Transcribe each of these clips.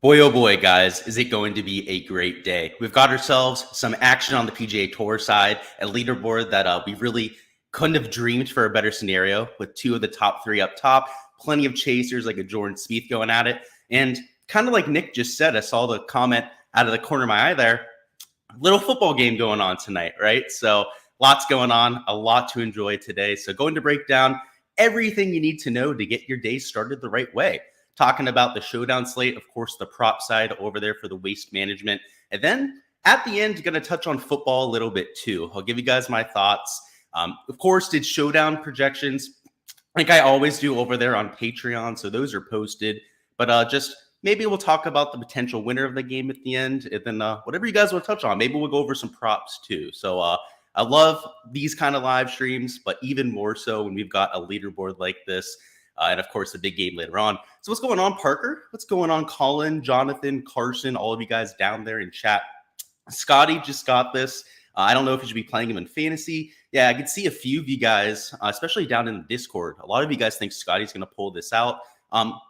Boy, oh boy, guys, is it going to be a great day. We've got ourselves some action on the PGA Tour side, a leaderboard that we really couldn't have dreamed for a better scenario with two of the top three up top, plenty of chasers like a Jordan Spieth going at it. And kind of like Nick just said, I saw the comment out of the corner of my eye there, little football game going on tonight, right? So lots going on, a lot to enjoy today. So going to break down everything you need to know to get your day started the right way. Talking about the Showdown slate, of course, the prop side over there for the waste management. And then at the end, going to touch on football a little bit too. I'll give you guys my thoughts. Of course, did Showdown projections like I always do over there on Patreon. So those are posted. But just maybe we'll talk about the potential winner of the game at the end. And then whatever you guys want to touch on, maybe we'll go over some props too. So I love these kind of live streams, but even more so when we've got a leaderboard like this. And of course, the big game later on. So what's going on, Parker? What's going on, Colin, Jonathan, Carson, all of you guys down there in chat? Scotty just got this. I don't know if you should be playing him in fantasy. Yeah, I could see a few of you guys, especially down in the Discord. A lot of you guys think Scotty's going to pull this out.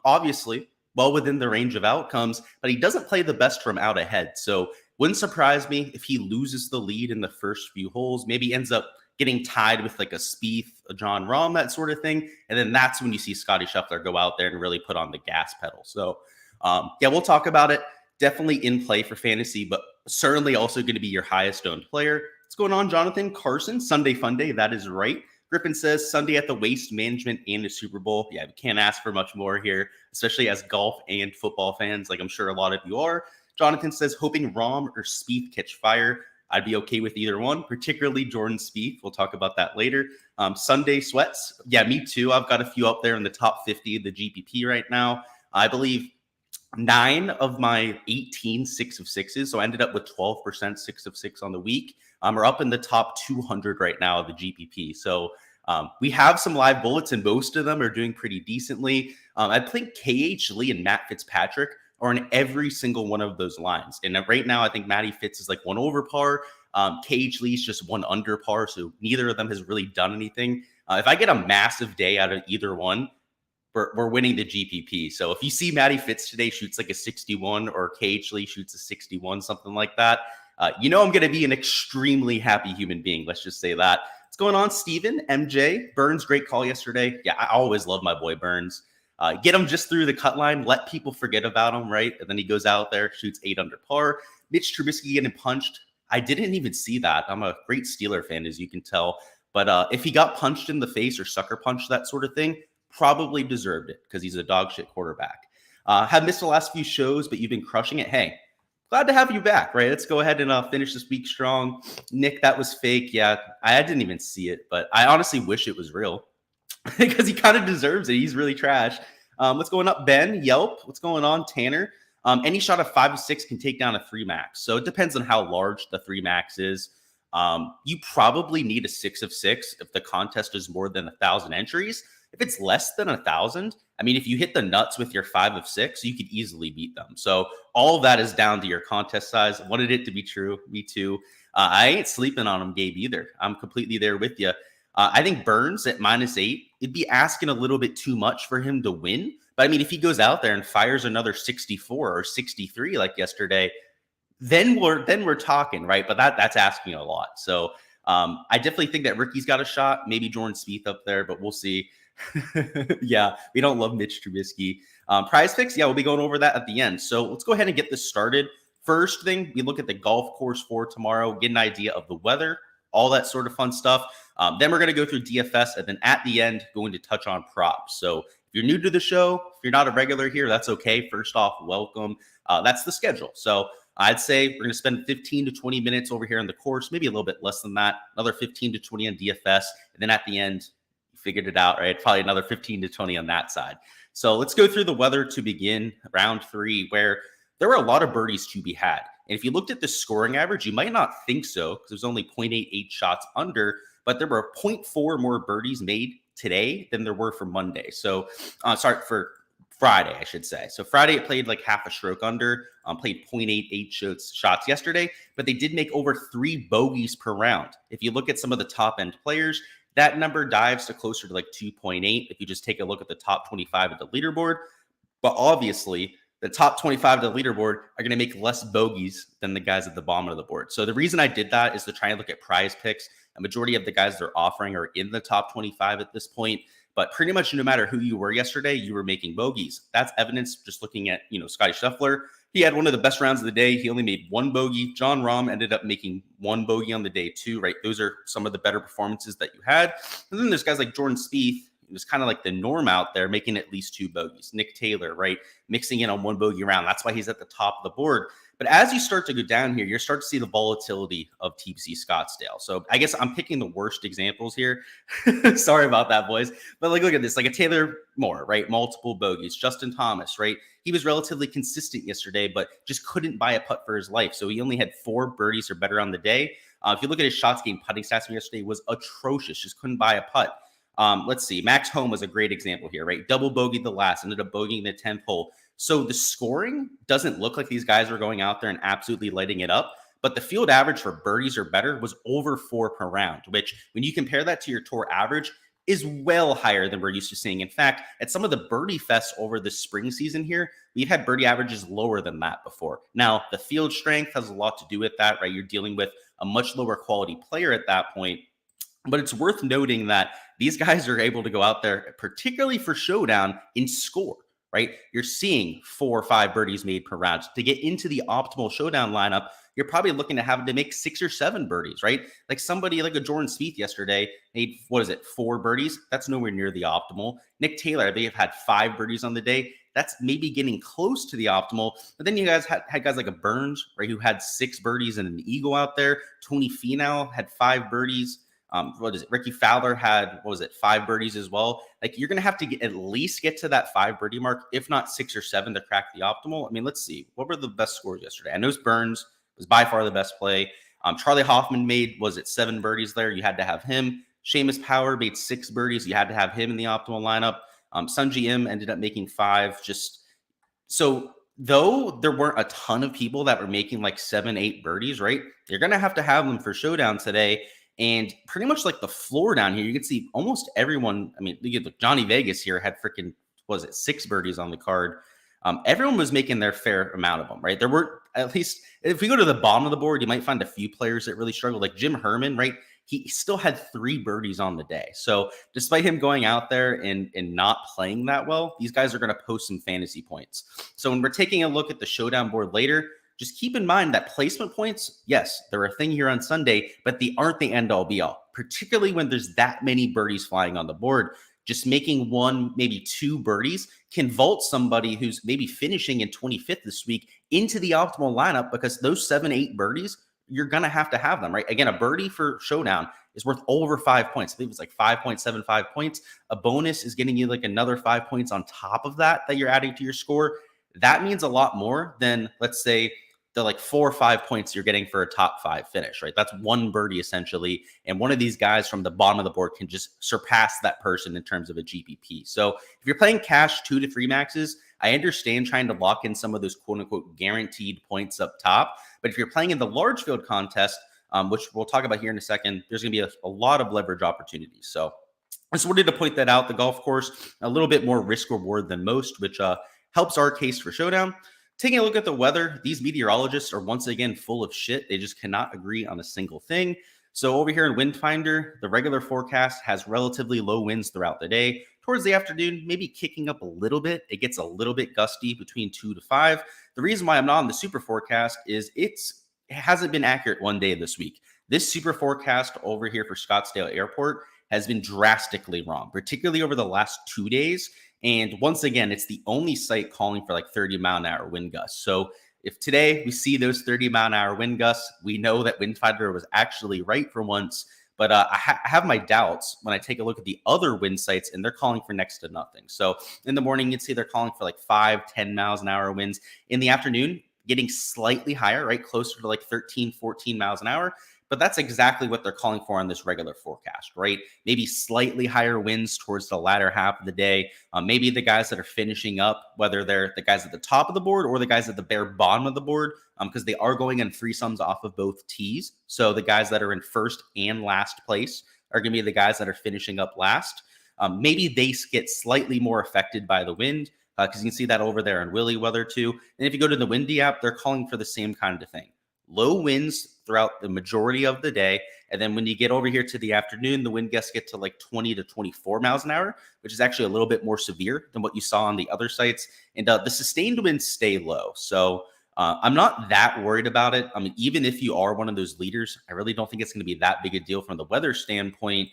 Obviously, well within the range of outcomes, but he doesn't play the best from out ahead. So wouldn't surprise me if he loses the lead in the first few holes, maybe ends up getting tied with like a Spieth, a John Rahm, that sort of thing. And then that's when you see Scotty Scheffler go out there and really put on the gas pedal. So yeah, we'll talk about it. Definitely in play for fantasy, but certainly also going to be your highest owned player. What's going on, Jonathan? Carson, Sunday Fun Day. That is right. Griffin says Sunday at the Waste Management and the Super Bowl. Yeah, we can't ask for much more here, especially as golf and football fans, like I'm sure a lot of you are. Jonathan says hoping Rahm or Spieth catch fire. I'd be okay with either one, particularly Jordan Spieth. We'll talk about that later. Sunday sweats. Yeah, me too. I've got a few up there in the top 50 of the GPP right now. I believe 9 of my 18 6 of 6s. So I ended up with 12% 6 of 6 on the week. We're up in the top 200 right now of the GPP. So we have some live bullets and most of them are doing pretty decently. I think KH Lee and Matt Fitzpatrick are in every single one of those lines. And right now, I think Matty Fitz is like 1 over par. KH Lee's just 1 under par. So neither of them has really done anything. If I get a massive day out of either one, we're winning the GPP. So if you see Matty Fitz today shoots like a 61 or KH Lee shoots a 61, something like that, you know I'm going to be an extremely happy human being. Let's just say that. What's going on, Steven? MJ? Burns, great call yesterday. Yeah, I always love my boy Burns. Get him just through the cut line, let people forget about him, right? And then he goes out there, shoots 8 under par. Mitch Trubisky getting punched. I didn't even see that. I'm a great Steeler fan, as you can tell. But if he got punched in the face or sucker punched, that sort of thing, probably deserved it because he's a dog shit quarterback. Have missed the last few shows, but you've been crushing it. Hey, glad to have you back, right? Let's go ahead and finish this week strong. Nick, that was fake. Yeah, I didn't even see it, but I honestly wish it was real. Because he kind of deserves it. He's really trash. What's going up, Ben? Yelp. What's going on, Tanner? Any shot of 5 of 6 can take down a 3 max. So it depends on how large the 3 max is. You probably need a 6 of 6 if the contest is more than 1,000 entries. If it's less than 1,000, I mean, if you hit the nuts with your 5 of 6, you could easily beat them. So all of that is down to your contest size. Wanted it to be true. Me too. I ain't sleeping on him, Gabe, either. I'm completely there with you. I think Burns at -8, it'd be asking a little bit too much for him to win. But I mean, if he goes out there and fires another 64 or 63 like yesterday, then we're talking, right? But that's asking a lot. So I definitely think that Ricky's got a shot. Maybe Jordan Spieth up there, but we'll see. Yeah, we don't love Mitch Trubisky. Prize Picks, yeah, we'll be going over that at the end. So let's go ahead and get this started. First thing, we look at the golf course for tomorrow, get an idea of the weather, all that sort of fun stuff. Then we're going to go through DFS, and then at the end, going to touch on props. So if you're new to the show, if you're not a regular here, that's okay. First off, welcome. That's the schedule. So I'd say we're going to spend 15 to 20 minutes over here on the course, maybe a little bit less than that, another 15 to 20 on DFS. And then at the end, you figured it out, right? Probably another 15 to 20 on that side. So let's go through the weather to begin round 3, where there were a lot of birdies to be had. And if you looked at the scoring average, you might not think so because there's only 0.88 shots under, but there were 0.4 more birdies made today than there were for Monday. So, for Friday, I should say. So Friday, it played like half a stroke under, played 0.88 shots yesterday, but they did make over 3 bogeys per round. If you look at some of the top end players, that number dives to closer to like 2.8 if you just take a look at the top 25 of the leaderboard. But obviously, the top 25 to the leaderboard are going to make less bogeys than the guys at the bottom of the board. So the reason I did that is to try and look at prize picks. A majority of the guys they're offering are in the top 25 at this point. But pretty much no matter who you were yesterday, you were making bogeys. That's evidence just looking at, Scotty Scheffler. He had one of the best rounds of the day. He only made one bogey. John Rahm ended up making one bogey on the day too, right? Those are some of the better performances that you had. And then there's guys like Jordan Spieth. It was kind of like the norm out there, making at least two bogeys. Nick Taylor, right? Mixing in on one bogey round. That's why he's at the top of the board. But as you start to go down here, you're starting to see the volatility of TPC Scottsdale. So I guess I'm picking the worst examples here. Sorry about that, boys. But look at this, like a Taylor Moore, right? Multiple bogeys. Justin Thomas, right? He was relatively consistent yesterday, but just couldn't buy a putt for his life. So he only had 4 birdies or better on the day. If you look at his shots gained putting stats from yesterday, was atrocious. Just couldn't buy a putt. Let's see. Max Home was a great example here, right? Double bogeyed the last, ended up bogeying the 10th hole. So the scoring doesn't look like these guys are going out there and absolutely lighting it up. But the field average for birdies or better was over 4 per round, which when you compare that to your tour average is well higher than we're used to seeing. In fact, at some of the birdie fests over the spring season here, we've had birdie averages lower than that before. Now, the field strength has a lot to do with that, right? You're dealing with a much lower quality player at that point. But it's worth noting that these guys are able to go out there, particularly for Showdown, and score, right? You're seeing 4 or 5 birdies made per round. To get into the optimal Showdown lineup, you're probably looking to have to make 6 or 7 birdies, right? Like somebody like a Jordan Spieth yesterday made, 4 birdies? That's nowhere near the optimal. Nick Taylor, I believe, had 5 birdies on the day. That's maybe getting close to the optimal. But then you guys had guys like a Burns, right, who had 6 birdies and an eagle out there. Tony Finau had 5 birdies. Ricky Fowler had, 5 birdies as well. Like, you're going to have to at least get to that 5 birdie mark, if not 6 or 7 to crack the optimal. I mean, let's see. What were the best scores yesterday? I know Burns was by far the best play. Charlie Hoffman made, 7 birdies there? You had to have him. Seamus Power made 6 birdies. You had to have him in the optimal lineup. Sungji Im ended up making 5. So though there weren't a ton of people that were making like 7, 8 birdies, right? You're going to have them for Showdown today. And pretty much like the floor down here, you can see almost everyone. I mean, look, Johnny Vegas here had freaking, 6 birdies on the card. Everyone was making their fair amount of them, right? There were, at least, if we go to the bottom of the board, you might find a few players that really struggled, like Jim Herman, right? He still had 3 birdies on the day. So despite him going out there and not playing that well, these guys are going to post some fantasy points. So when we're taking a look at the Showdown board later, just keep in mind that placement points, yes, they're a thing here on Sunday, but they aren't the end all be all, particularly when there's that many birdies flying on the board. Just making 1, maybe 2 birdies can vault somebody who's maybe finishing in 25th this week into the optimal lineup, because those 7, 8 birdies, you're going to have them, right? Again, a birdie for Showdown is worth over 5 points. I believe it's like 5.75 points. A bonus is getting you like another 5 points on top of that you're adding to your score. That means a lot more than, let's say, the like 4 or 5 points you're getting for a top 5 finish, right? That's 1 birdie essentially. And one of these guys from the bottom of the board can just surpass that person in terms of a GPP. So if you're playing cash 2 to 3 maxes, I understand trying to lock in some of those quote unquote guaranteed points up top. But if you're playing in the large field contest, which we'll talk about here in a second, there's going to be a lot of leverage opportunities. So I just wanted to point that out. The golf course, a little bit more risk reward than most, which helps our case for Showdown. Taking a look at the weather, these meteorologists are once again full of shit. They just cannot agree on a single thing. So over here in Windfinder, the regular forecast has relatively low winds throughout the day. Towards the afternoon, maybe kicking up a little bit. It gets a little bit gusty between 2 to 5. The reason why I'm not on the super forecast is it hasn't been accurate one day this week. This super forecast over here for Scottsdale Airport has been drastically wrong, particularly over the last 2 days. And once again, it's the only site calling for like 30-mile-an-hour wind gusts. So if today we see those 30-mile-an-hour wind gusts, we know that Windfinder was actually right for once. But I have my doubts when I take a look at the other wind sites, and they're calling for next to nothing. So in the morning, you'd see they're calling for like 5, 10 miles an hour winds. In the afternoon, getting slightly higher, right? Closer to like 13, 14 miles an hour. But that's exactly what they're calling for on this regular forecast, right? Maybe slightly higher winds towards the latter half of the day. Maybe the guys that are finishing up, whether they're the guys at the top of the board or the guys at the bare bottom of the board, because they are going in threesomes off of both tees. So the guys that are in first and last place are going to be the guys that are finishing up last. Maybe they get slightly more affected by the wind. because you can see that over there in Willy Weather too. And if you go to the Windy app, they're calling for the same kind of thing. Low winds throughout the majority of the day. And then when you get over here to the afternoon, the wind gusts get to like 20 to 24 miles an hour, which is actually a little bit more severe than what you saw on the other sites. And the sustained winds stay low. So I'm not that worried about it. I mean, even if you are one of those leaders, I really don't think it's going to be that big a deal from the weather standpoint.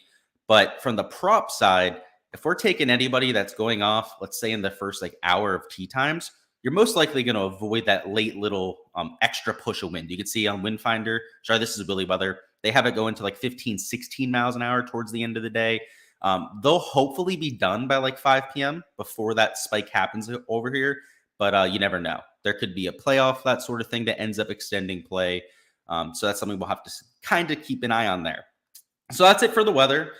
But from the prop side, if we're taking anybody that's going off, let's say in the first like hour of tee times, you're most likely going to avoid that late little extra push of wind. You can see on Windfinder, sorry, this is Willy Weather. They have it going to like 15, 16 miles an hour towards the end of the day. They'll hopefully be done by like 5 p.m. before that spike happens over here. But you never know. There could be a playoff, that sort of thing that ends up extending play. So that's something we'll have to kind of keep an eye on there. So that's it for the weather.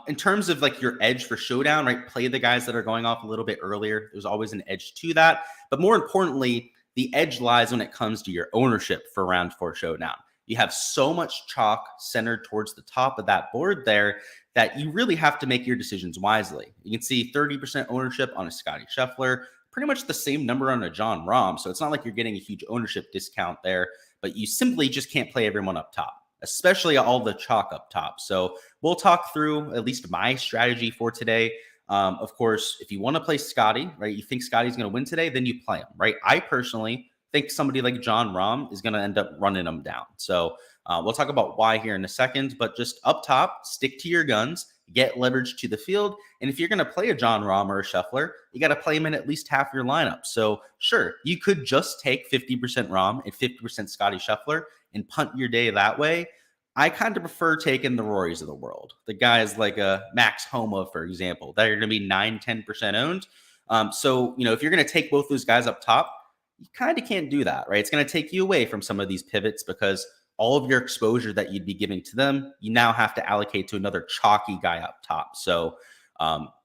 In terms of like your edge for Showdown, right? Play the guys that are going off a little bit earlier. There's always an edge to that. But more importantly, the edge lies when it comes to your ownership for round 4 Showdown. You have so much chalk centered towards the top of that board there that you really have to make your decisions wisely. You can see 30% ownership on a Scotty Scheffler, pretty much the same number on a Jon Rahm. So it's not like you're getting a huge ownership discount there, but you simply just can't play everyone up top, especially all the chalk up top. So we'll talk through at least my strategy for today. Of course, if you want to play Scotty, right, you think Scotty's going to win today, then you play him, right? I personally think somebody like Jon Rahm is going to end up running him down. So we'll talk about why here in a second, but just up top, stick to your guns, get leverage to the field. And if you're going to play a Jon Rahm or a Scheffler, you got to play him in at least half your lineup. So sure, you could just take 50% Rahm and 50% Scotty Scheffler and punt your day that way. I kind of prefer taking the Rorys of the world. The guys like Max Homa, for example, that are going to be 9-10% owned. So, if you're going to take both those guys up top, you kind of can't do that, right? It's going to take you away from some of these pivots because all of your exposure that you'd be giving to them, you now have to allocate to another chalky guy up top. So,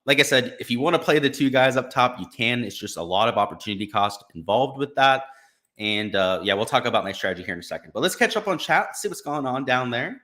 like I said, if you want to play the 2 guys up top, you can. It's just a lot of opportunity cost involved with that. And yeah, we'll talk about my strategy here in a second. But let's catch up on chat, see what's going on down there.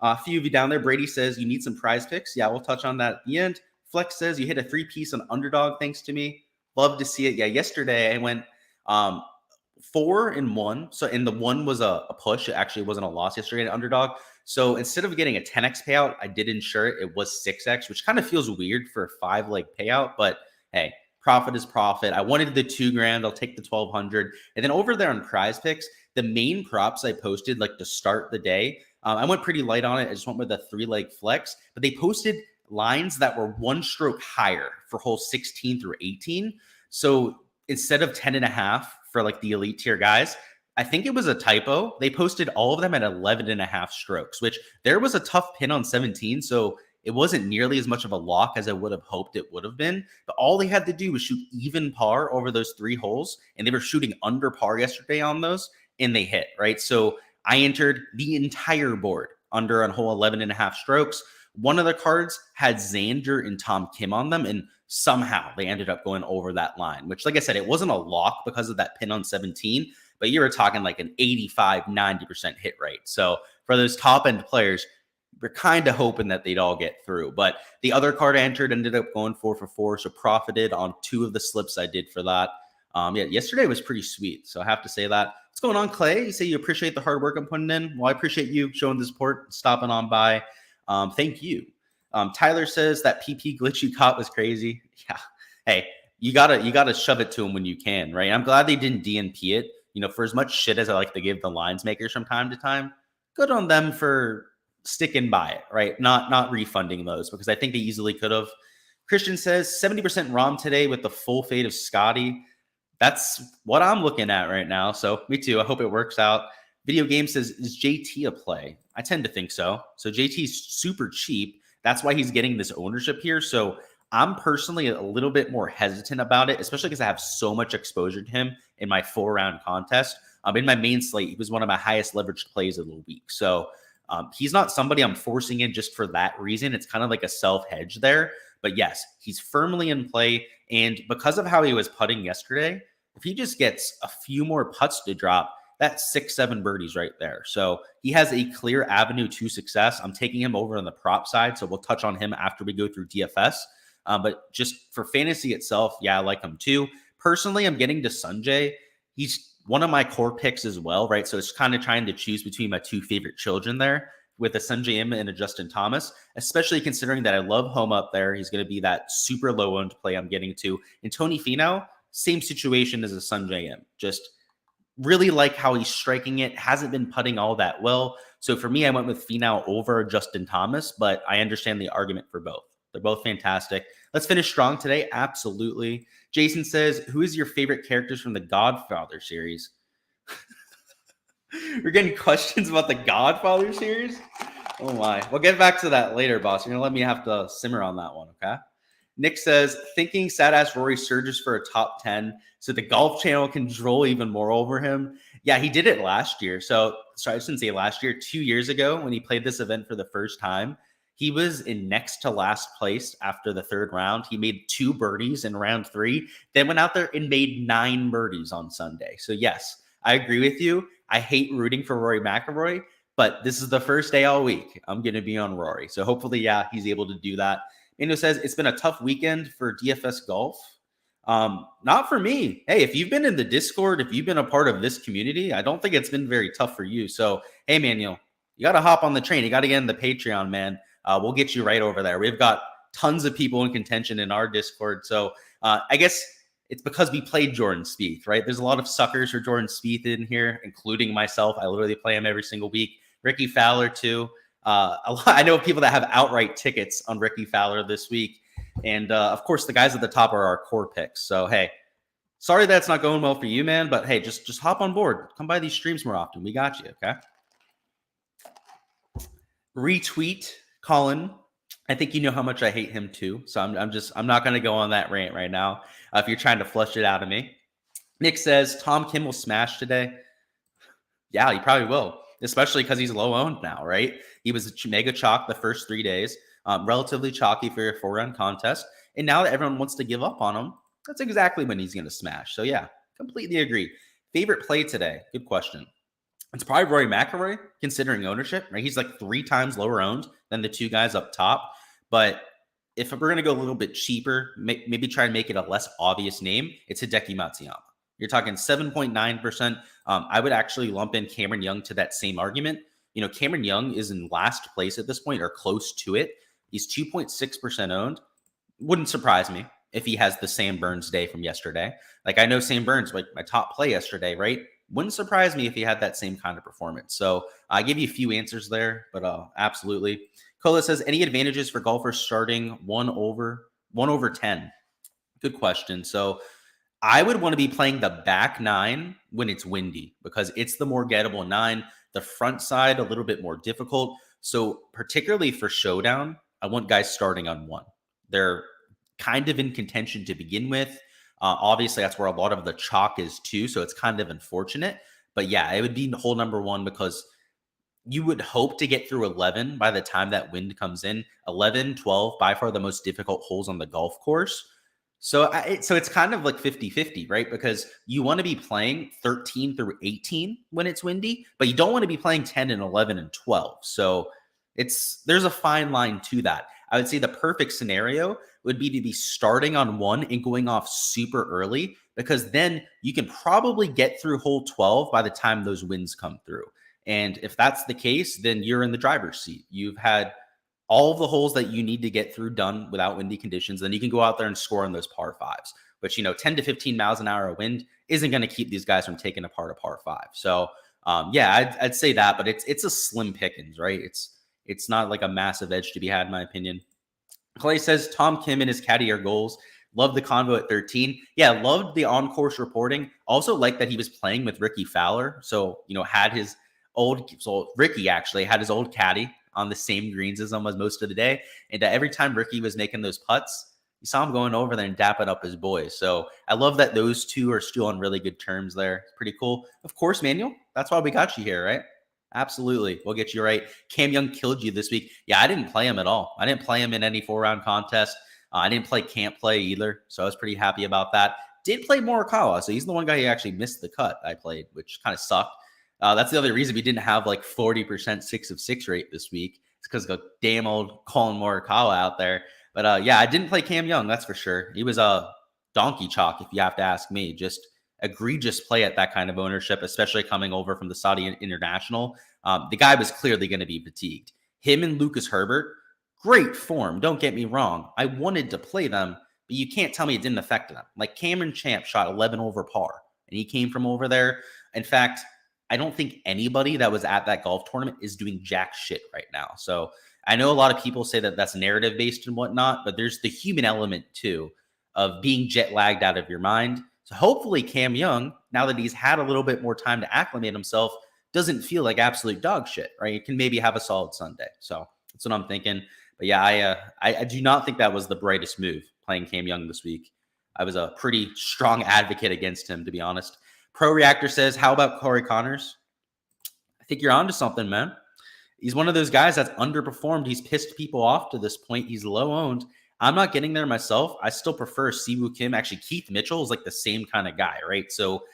A few of you down there. Brady says you need some prize picks. Yeah, we'll touch on that at the end. Flex says you hit a 3-piece on underdog, thanks to me. Love to see it. Yeah, yesterday I went 4-1. So, and the 1 was a push. It actually wasn't a loss yesterday at underdog. So instead of getting a 10x payout, I did ensure it was 6x, which kind of feels weird for a 5-leg payout. But hey, profit is profit. I wanted the $2,000. I'll take the 1,200. And then over there on prize picks, the main props I posted like to start the day, I went pretty light on it. I just went with a 3-leg flex, but they posted lines that were 1 stroke higher for hole 16 through 18. So instead of 10.5 for like the elite tier guys, I think it was a typo. They posted all of them at 11.5 strokes, which there was a tough pin on 17. So it wasn't nearly as much of a lock as I would have hoped it would have been. But all they had to do was shoot even par over those 3 holes. And they were shooting under par yesterday on those, and they hit, right? So I entered the entire board under on hole 11.5 strokes. One of the cards had Xander and Tom Kim on them, and somehow they ended up going over that line, which, like I said, it wasn't a lock because of that pin on 17, but you were talking like an 85-90% hit rate. So for those top end players, we're kind of hoping that they'd all get through. But the other card I entered ended up going 4 for 4, so profited on 2 of the slips I did for that. Yeah, yesterday was pretty sweet, so I have to say that. What's going on, Clay? You say you appreciate the hard work I'm putting in. Well, I appreciate you showing the support, stopping on by. Thank you. Tyler says that PP glitch you caught was crazy. Yeah. Hey, you gotta shove it to him when you can, right? I'm glad they didn't DNP it. For as much shit as I like to give the lines makers from time to time, good on them for sticking by it, right? Not refunding those, because I think they easily could have. Christian says 70% ROM today with the full fade of Scotty. That's what I'm looking at right now. So me too. I hope it works out. Video Game says, is JT a play? I tend to think so. So JT's super cheap. That's why he's getting this ownership here. So I'm personally a little bit more hesitant about it, especially because I have so much exposure to him in my 4-round contest. In my main slate, he was one of my highest leveraged plays of the week. So he's not somebody I'm forcing in just for that reason. It's kind of like a self-hedge there. But yes, he's firmly in play. And because of how he was putting yesterday, if he just gets a few more putts to drop, that's 6-7 birdies right there. So he has a clear avenue to success. I'm taking him over on the prop side, so we'll touch on him after we go through DFS. But just for fantasy itself, yeah, I like him too. Personally, I'm getting to Sanjay. He's one of my core picks as well, right? So it's kind of trying to choose between my two favorite children there with a Sanjay M and a Justin Thomas, especially considering that I love home up there. He's going to be that super low-owned play I'm getting to. And Tony Finau, same situation as a Sanjay M. Just really like how he's striking it. Hasn't been putting all that well. So for me, I went with Finau over Justin Thomas, but I understand the argument for both. They're both fantastic. Let's finish strong today. Absolutely. Jason says, who is your favorite characters from the Godfather series? We're getting questions about the Godfather series? Oh my. We'll get back to that later, boss. You're going to let me have to simmer on that one, okay? Nick says, thinking sad-ass Rory surges for a top 10 so the Golf Channel can droll even more over him. Yeah, he did it last year. Sorry, I shouldn't say last year. 2 years ago when he played this event for the first time, he was in next to last place after the third round. He made 2 birdies in round 3, then went out there and made 9 birdies on Sunday. So yes, I agree with you. I hate rooting for Rory McIlroy, but this is the first day all week. I'm going to be on Rory. So hopefully, yeah, he's able to do that. Mano says, it's been a tough weekend for DFS golf. Not for me. Hey, if you've been in the Discord, if you've been a part of this community, I don't think it's been very tough for you. So, hey, Manuel, you got to hop on the train. You got to get in the Patreon, man. We'll get you right over there. We've got tons of people in contention in our Discord. So I guess it's because we played Jordan Spieth, right? There's a lot of suckers for Jordan Spieth in here, including myself. I literally play him every single week. Ricky Fowler, too. I know people that have outright tickets on Ricky Fowler this week. And, of course, the guys at the top are our core picks. So, hey, sorry that's not going well for you, man. But, hey, just hop on board. Come by these streams more often. We got you, okay? Retweet Colin. I think you know how much I hate him, too. So I'm not going to go on that rant right now if you're trying to flush it out of me. Nick says, Tom Kim will smash today. Yeah, he probably will, especially because he's low owned now, right? He was mega chalk the first 3 days, relatively chalky for your 4-round contest. And now that everyone wants to give up on him, that's exactly when he's going to smash. So, yeah, completely agree. Favorite play today? Good question. It's probably Rory McIlroy, considering ownership, right? He's like 3 times lower owned than the 2 guys up top. But if we're going to go a little bit cheaper, maybe try and make it a less obvious name, it's Hideki Matsuyama. You're talking 7.9%. I would actually lump in Cameron Young to that same argument. You know, Cameron Young is in last place at this point or close to it. He's 2.6% owned. Wouldn't surprise me if he has the Sam Burns day from yesterday. Like, I know Sam Burns, like my top play yesterday, right? Wouldn't surprise me if he had that same kind of performance. So I give you a few answers there, but absolutely. Cola says, any advantages for golfers starting 1 over 10? Good question. So I would want to be playing the back 9 when it's windy because it's the more gettable 9. The front side, a little bit more difficult. So particularly for Showdown, I want guys starting on 1. They're kind of in contention to begin with. Obviously, that's where a lot of the chalk is too. So it's kind of unfortunate. But yeah, it would be hole number 1 because you would hope to get through 11 by the time that wind comes in. 11, 12, by far the most difficult holes on the golf course. So it's kind of like 50-50, right? Because you want to be playing 13 through 18 when it's windy, but you don't want to be playing 10 and 11 and 12. So there's a fine line to that. I would say the perfect scenario would be to be starting on 1 and going off super early, because then you can probably get through hole 12 by the time those winds come through. And if that's the case, then you're in the driver's seat. You've had all of the holes that you need to get through done without windy conditions. Then you can go out there and score on those par 5s, which, 10 to 15 miles an hour of wind isn't going to keep these guys from taking apart a par 5. So yeah, I'd say that, but it's a slim pickings, right? It's not like a massive edge to be had, in my opinion. Clay says, Tom Kim and his caddy are goals. Love the convo at 13. Yeah, loved the on-course reporting. Also liked that he was playing with Ricky Fowler. So, had his Ricky actually had his old caddy on the same greens as him as most of the day. And every time Ricky was making those putts, you saw him going over there and dapping up his boys. So I love that those two are still on really good terms there. Pretty cool. Of course, Manuel, that's why we got you here, right? Absolutely. We'll get you right. Cam Young killed you this week. Yeah, I didn't play him at all. I didn't play him in any 4-round contest. I didn't play Can't Play either. So I was pretty happy about that. Did play Morikawa. So he's the one guy who actually missed the cut I played, which kind of sucked. That's the other reason we didn't have like 40% 6 of 6 rate this week. It's because of the damn old Colin Morikawa out there. But yeah, I didn't play Cam Young, that's for sure. He was donkey chalk, if you have to ask me. Just egregious play at that kind of ownership, especially coming over from the Saudi International. The guy was clearly going to be fatigued. Him and Lucas Herbert, great form. Don't get me wrong. I wanted to play them, but you can't tell me it didn't affect them. Like Cameron Champ shot 11 over par, and he came from over there. In fact, I don't think anybody that was at that golf tournament is doing jack shit right now. So I know a lot of people say that that's narrative based and whatnot, but there's the human element too of being jet lagged out of your mind. So hopefully Cam Young, now that he's had a little bit more time to acclimate himself, doesn't feel like absolute dog shit, right? He can maybe have a solid Sunday. So that's what I'm thinking. But yeah, I do not think that was the brightest move playing Cam Young this week. I was a pretty strong advocate against him, to be honest. Pro Reactor says, how about Corey Connors? I think you're onto something, man. He's one of those guys that's underperformed. He's pissed people off to this point. He's low owned. I'm not getting there myself. I still prefer Siwoo Kim. Actually, Keith Mitchell is like the same kind of guy, right? So,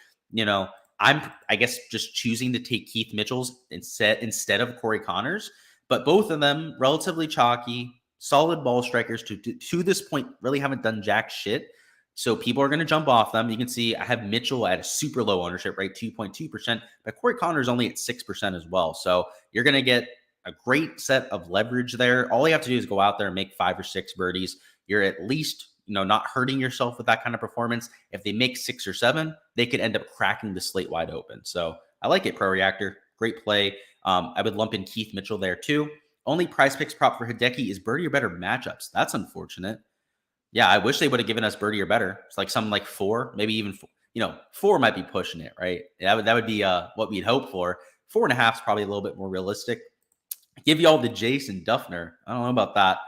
I guess just choosing to take Keith Mitchell's instead of Corey Connors. But both of them relatively chalky, solid ball strikers to this point really haven't done jack shit. So people are going to jump off them. You can see I have Mitchell at a super low ownership rate, 2.2%, but Corey Connors only at 6% as well. So you're going to get a great set of leverage there. All you have to do is go out there and make 5 or 6 birdies. You're at least, not hurting yourself with that kind of performance. If they make 6 or 7, they could end up cracking the slate wide open. So I like it, Pro Reactor. Great play. I would lump in Keith Mitchell there too. Only price picks prop for Hideki is birdie or better matchups. That's unfortunate. Yeah, I wish they would have given us birdie or better. It's like something like 4, maybe even 4, 4 might be pushing it, right? That would be what we'd hope for. 4.5 is probably a little bit more realistic. Give y'all the Jason Duffner. I don't know about that.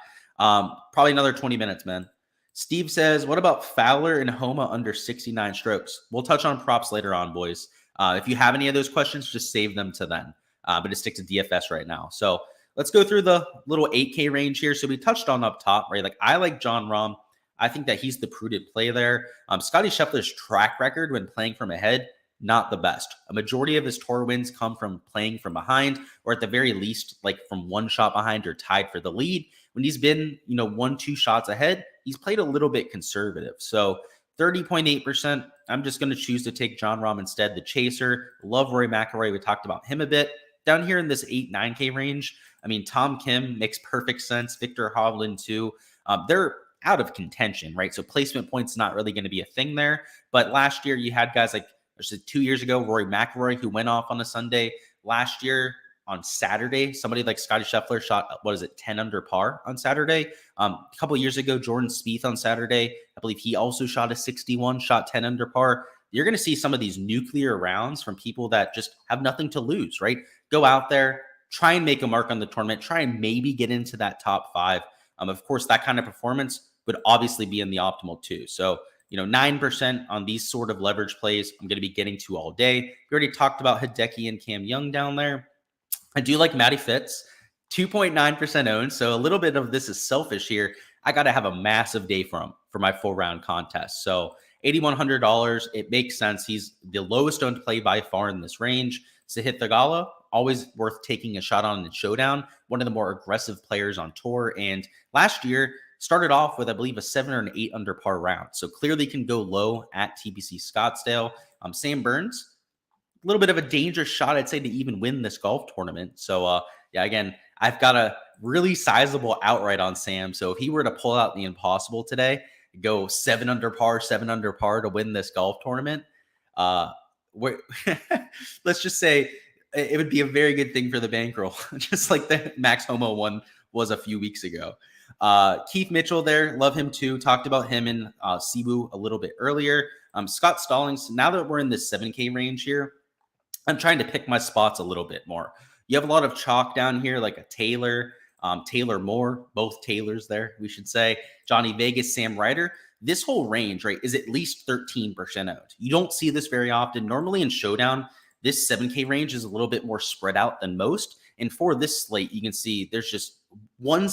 Probably another 20 minutes, man. Steve says, what about Fowler and Homa under 69 strokes? We'll touch on props later on, boys. If you have any of those questions, just save them to then. But just stick to DFS right now. So let's go through the little 8K range here. So we touched on up top, right? Like I like Jon Rahm. I think that he's the prudent play there. Scottie Scheffler's track record when playing from ahead, not the best. A majority of his tour wins come from playing from behind, or at the very least, like from one shot behind or tied for the lead. When he's been, 1-2 shots ahead, he's played a little bit conservative. So 30.8%, I'm just going to choose to take Jon Rahm instead, the chaser. Love Rory McIlroy. We talked about him a bit. Down here in this 8-9K range, I mean, Tom Kim makes perfect sense. Victor Hovland too. They're out of contention, right? So placement points not really going to be a thing there. But last year you had guys like, 2 years ago, Rory McIlroy, who went off on a Sunday. Last year on Saturday, somebody like Scottie Scheffler shot, 10 under par on Saturday. A couple of years ago, Jordan Spieth on Saturday, I believe he also shot a 61, shot 10 under par. You're going to see some of these nuclear rounds from people that just have nothing to lose, right? Go out there, try and make a mark on the tournament, try and maybe get into that top 5. Of course, that kind of performance would obviously be in the optimal too. So, 9% on these sort of leverage plays, I'm going to be getting to all day. We already talked about Hideki and Cam Young down there. I do like Matty Fitz, 2.9% owned. So a little bit of this is selfish here. I got to have a massive day for my 4-round contest. So $8,100, it makes sense. He's the lowest owned play by far in this range. Sahith Theegala, always worth taking a shot on in Showdown, one of the more aggressive players on tour. And last year, started off with, I believe, a 7 or an 8 under par round. So clearly can go low at TPC Scottsdale. Sam Burns, a little bit of a dangerous shot, I'd say, to even win this golf tournament. So, again, I've got a really sizable outright on Sam. So if he were to pull out the impossible today, go 7 under par to win this golf tournament, let's just say it would be a very good thing for the bankroll, just like the Max Homa one was a few weeks ago. Keith Mitchell there, love him too. Talked about him and Siwoo a little bit earlier. Scott Stallings, now that we're in this 7K range here, I'm trying to pick my spots a little bit more. You have a lot of chalk down here, like a Taylor, Taylor Moore, both Taylors there, we should say. Johnny Vegas, Sam Ryder. This whole range, right, is at least 13% owned. You don't see this very often. Normally in Showdown, this 7K range is a little bit more spread out than most. And for this slate, you can see there's just one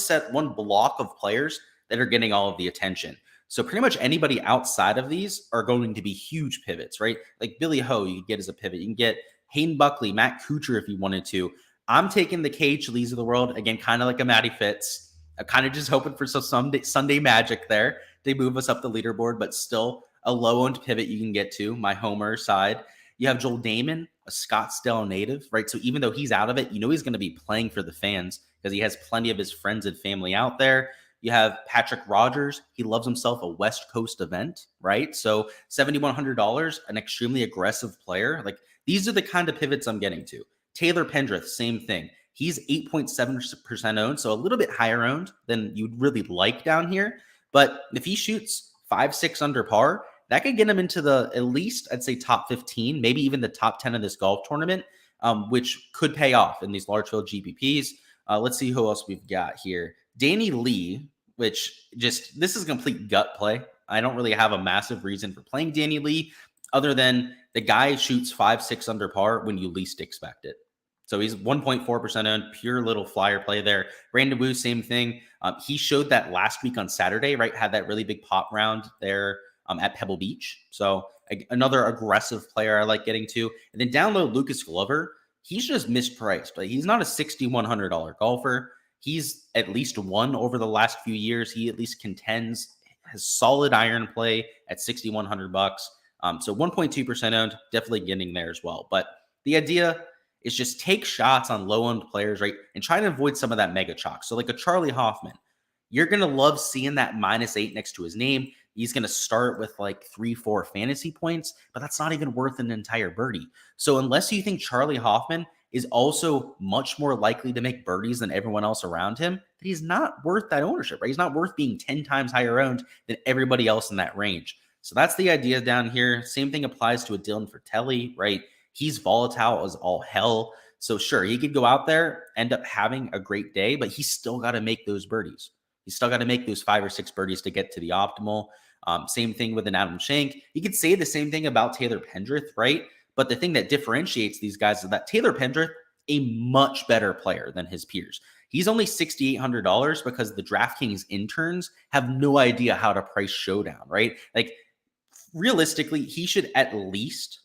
block of players that are getting all of the attention. So pretty much anybody outside of these are going to be huge pivots, right? Like Billy Ho, you can get as a pivot. You can get Hayden Buckley, Matt Kuchar if you wanted to. I'm taking the Cage Lees of the world, again, kind of like a Matty Fitz. I'm kind of just hoping for some Sunday magic there. They move us up the leaderboard, but still a low-owned pivot you can get to, my homer side. You have Joel Damon, a Scottsdale native, right? So even though he's out of it, you know he's going to be playing for the fans because he has plenty of his friends and family out there. You have Patrick Rogers. He loves himself a West Coast event, right? So $7,100, an extremely aggressive player. Like, these are the kind of pivots I'm getting to. Taylor Pendrith, same thing. He's 8.7% owned, so a little bit higher owned than you'd really like down here. But if he shoots 5-6 under par, that could get him into the, at least I'd say top 15, maybe even the top 10 of this golf tournament, which could pay off in these large field GPPs. Let's see who else we've got here. Danny Lee, which just, this is a complete gut play. I don't really have a massive reason for playing Danny Lee other than the guy shoots 5-6 under par when you least expect it. So he's 1.4% owned, pure little flyer play there. Brandon Wu, same thing. He showed that last week on Saturday, right? Had that really big pop round there at Pebble Beach. So another aggressive player I like getting to. And then down low, Lucas Glover. He's just mispriced. Like, he's not a $6,100 golfer. He's at least won over the last few years. He at least contends, has solid iron play at $6,100. So 1.2% owned, definitely getting there as well. But the idea is just take shots on low-owned players, right? And try to avoid some of that mega chalk. So like a Charlie Hoffman, you're going to love seeing that -8 next to his name. He's going to start with like 3-4 fantasy points, but that's not even worth an entire birdie. So unless you think Charlie Hoffman is also much more likely to make birdies than everyone else around him, that he's not worth that ownership, right? He's not worth being 10 times higher owned than everybody else in that range. So that's the idea down here. Same thing applies to a Dylan Fratelli, right? He's volatile as all hell. So sure, he could go out there, end up having a great day, but he's still got to make those birdies. He's still got to make those 5 or 6 birdies to get to the optimal. Same thing with an Adam Schenk. You could say the same thing about Taylor Pendrith, right? But the thing that differentiates these guys is that Taylor Pendrith, a much better player than his peers. He's only $6,800 because the DraftKings interns have no idea how to price Showdown, right? Like, realistically, he should at least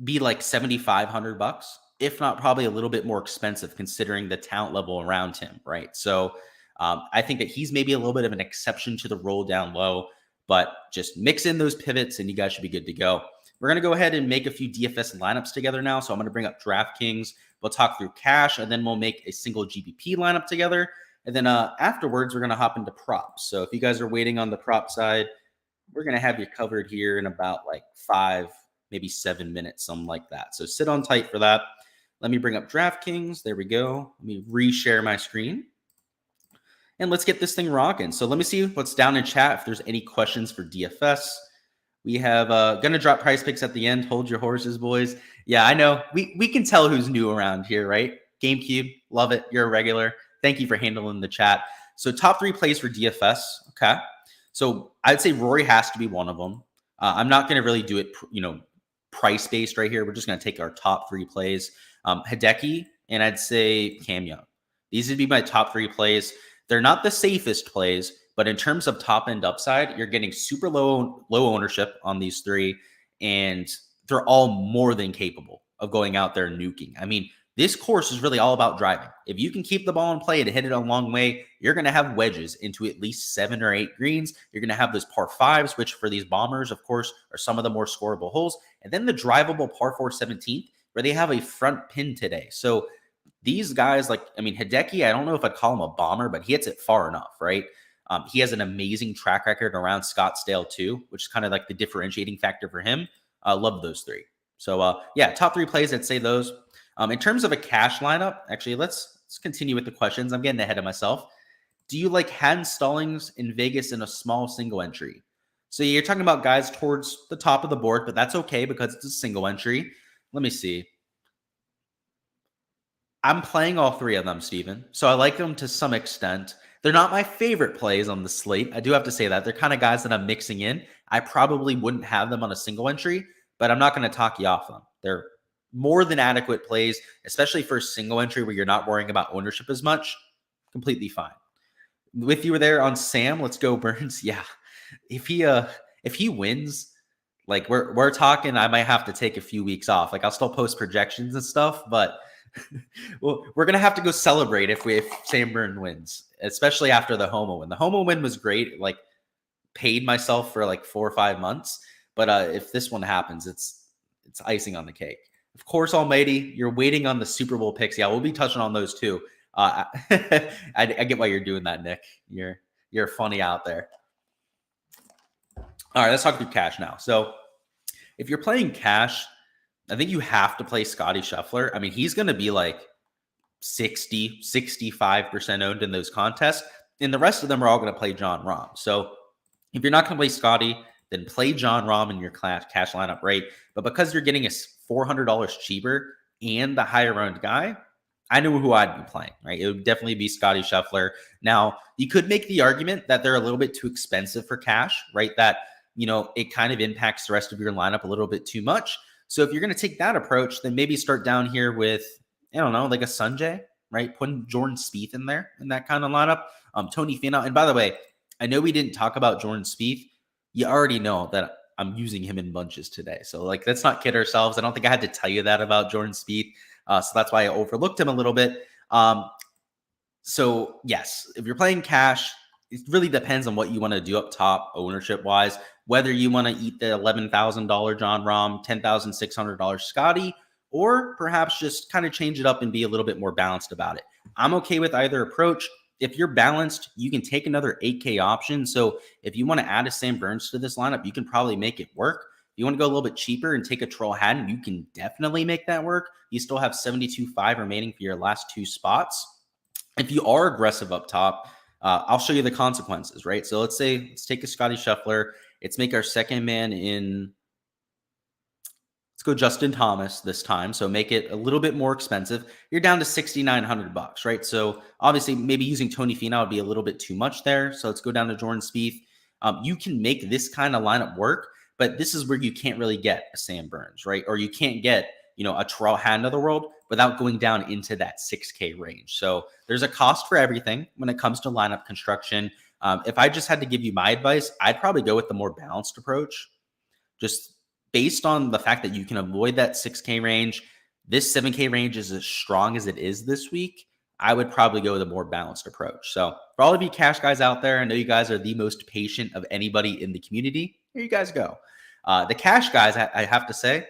be like $7,500, if not probably a little bit more expensive considering the talent level around him, right? So I think that he's maybe a little bit of an exception to the roll down low, but just mix in those pivots and you guys should be good to go. We're going to go ahead and make a few DFS lineups together now. So I'm going to bring up DraftKings. We'll talk through cash, and then we'll make a single GPP lineup together. And then afterwards, we're going to hop into props. So if you guys are waiting on the prop side, we're going to have you covered here in about like 5, maybe 7 minutes, something like that. So sit on tight for that. Let me bring up DraftKings. There we go. Let me reshare my screen. And let's get this thing rocking. So let me see what's down in chat if there's any questions for DFS. We have going to drop price picks at the end. Hold your horses, boys. Yeah, I know. We can tell who's new around here, right? GameCube, love it. You're a regular. Thank you for handling the chat. So top 3 plays for DFS. Okay. So I'd say Rory has to be one of them. I'm not going to really do it, price based right here. We're just going to take our top 3 plays. Hideki, and I'd say Cam Young. These would be my top 3 plays. They're not the safest plays, but in terms of top end upside, you're getting super low ownership on these 3, and they're all more than capable of going out there and nuking. I mean, this course is really all about driving. If you can keep the ball in play and hit it a long way, you're going to have wedges into at least 7 or 8 greens. You're going to have those par 5s, which for these bombers, of course, are some of the more scoreable holes. And then the drivable par 4 17th, where they have a front pin today. So these guys, Hideki, I don't know if I'd call him a bomber, but he hits it far enough, right? He has an amazing track record around Scottsdale too, which is kind of like the differentiating factor for him. Love those 3. So yeah, top 3 plays, I'd say those. In terms of a cash lineup, actually, let's continue with the questions. I'm getting ahead of myself. Do you like Hans Stallings in Vegas in a small single entry? So you're talking about guys towards the top of the board, but that's okay because it's a single entry. Let me see. I'm playing all 3 of them, Steven. So I like them to some extent. They're not my favorite plays on the slate. I do have to say that. They're kind of guys that I'm mixing in. I probably wouldn't have them on a single entry, but I'm not going to talk you off them. They're more than adequate plays, especially for a single entry where you're not worrying about ownership as much. Completely fine. With you there on Sam, let's go Burns. Yeah. If he wins, like we're talking, I might have to take a few weeks off. Like I'll still post projections and stuff, but Well, we're gonna have to go celebrate if Sam Burn wins, especially after the Homo win. The Homo win was great. Like paid myself for like 4 or 5 months, but if this one happens, it's icing on the cake. Of course, Almighty, you're waiting on the Super Bowl picks. Yeah, we'll be touching on those too. I get why you're doing that, Nick. You're funny out there. All right, let's talk through cash now. So if you're playing cash, I think you have to play Scotty Scheffler. I mean, he's going to be like 65% owned in those contests. And the rest of them are all going to play John Rahm. So if you're not going to play Scotty, then play John Rahm in your cash lineup, right? But because you're getting a $400 cheaper and the higher owned guy, I know who I'd be playing, right? It would definitely be Scotty Scheffler. Now, you could make the argument that they're a little bit too expensive for cash, right? That, it kind of impacts the rest of your lineup a little bit too much. So if you're going to take that approach, then maybe start down here with, I don't know, like a Sanjay, right? Putting Jordan Spieth in there in that kind of lineup. Tony Finau. And by the way, I know we didn't talk about Jordan Spieth. You already know that I'm using him in bunches today. So let's not kid ourselves. I don't think I had to tell you that about Jordan Spieth. So that's why I overlooked him a little bit. So yes, if you're playing cash, it really depends on what you want to do up top ownership wise, whether you want to eat the $11,000 John Rahm, $10,600 Scotty, or perhaps just kind of change it up and be a little bit more balanced about it. I'm okay with either approach. If you're balanced, you can take another 8K option. So if you want to add a Sam Burns to this lineup, you can probably make it work. If you want to go a little bit cheaper and take a Troll Haddon, you can definitely make that work. You still have 72.5 remaining for your last two spots. If you are aggressive up top, I'll show you the consequences, right? So let's take a Scotty Scheffler. Let's make our second man in, let's go Justin Thomas this time. So make it a little bit more expensive. You're down to $6,900, right? So obviously maybe using Tony Finau would be a little bit too much there. So let's go down to Jordan Spieth. You can make this kind of lineup work, but this is where you can't really get a Sam Burns, right? Or you can't get, a Troll Haddon of the world without going down into that 6K range. So there's a cost for everything when it comes to lineup construction. If I just had to give you my advice, I'd probably go with the more balanced approach. Just based on the fact that you can avoid that 6K range, this 7K range is as strong as it is this week. I would probably go with a more balanced approach. So for all of you cash guys out there, I know you guys are the most patient of anybody in the community. Here you guys go. The cash guys, I have to say,